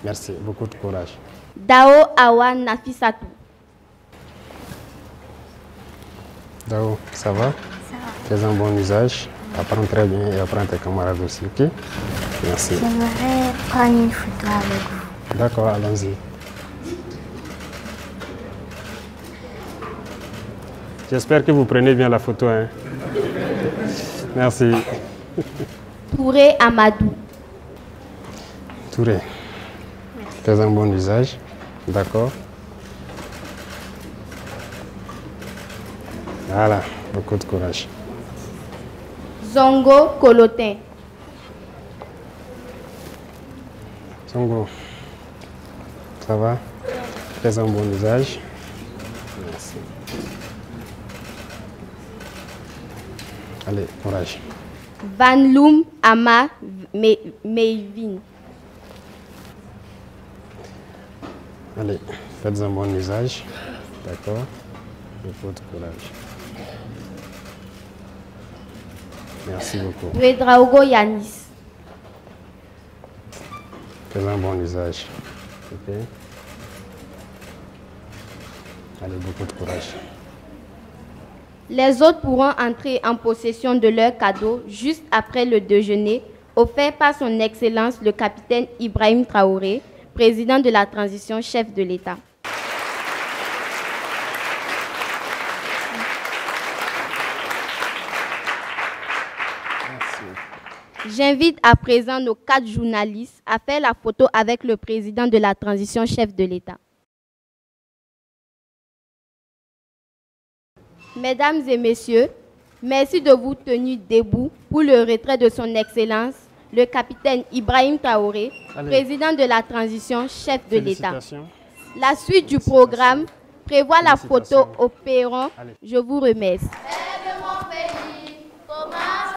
Merci, beaucoup de courage. Dao Awa Nafisatou. Dao, ça va? Fais un bon usage, apprends très bien et apprends tes camarades aussi, ok? Merci. J'aimerais prendre une photo avec vous. D'accord, allons-y. J'espère que vous prenez bien la photo, hein? Merci. Touré Amadou. Touré, fais un bon usage, d'accord? Voilà, beaucoup de courage. Zongo Colotin. Zongo, ça va? Fais un bon usage. Merci. Allez, courage. Van Loom Ama Meivin. Allez, faites un bon usage. D'accord? Beaucoup de courage. Merci beaucoup. Ouedraogo Yanis. Fais un bon usage. Ok? Allez, beaucoup de courage. Les autres pourront entrer en possession de leurs cadeaux juste après le déjeuner offert par son Excellence le capitaine Ibrahim Traoré, président de la transition, chef de l'État. J'invite à présent nos 4 journalistes à faire la photo avec le président de la transition, chef de l'État. Mesdames et messieurs, merci de vous tenir debout pour le retrait de son Excellence, le capitaine Ibrahim Traoré, président de la transition, chef de l'État. La suite du programme prévoit la photo au perron. Je vous remercie.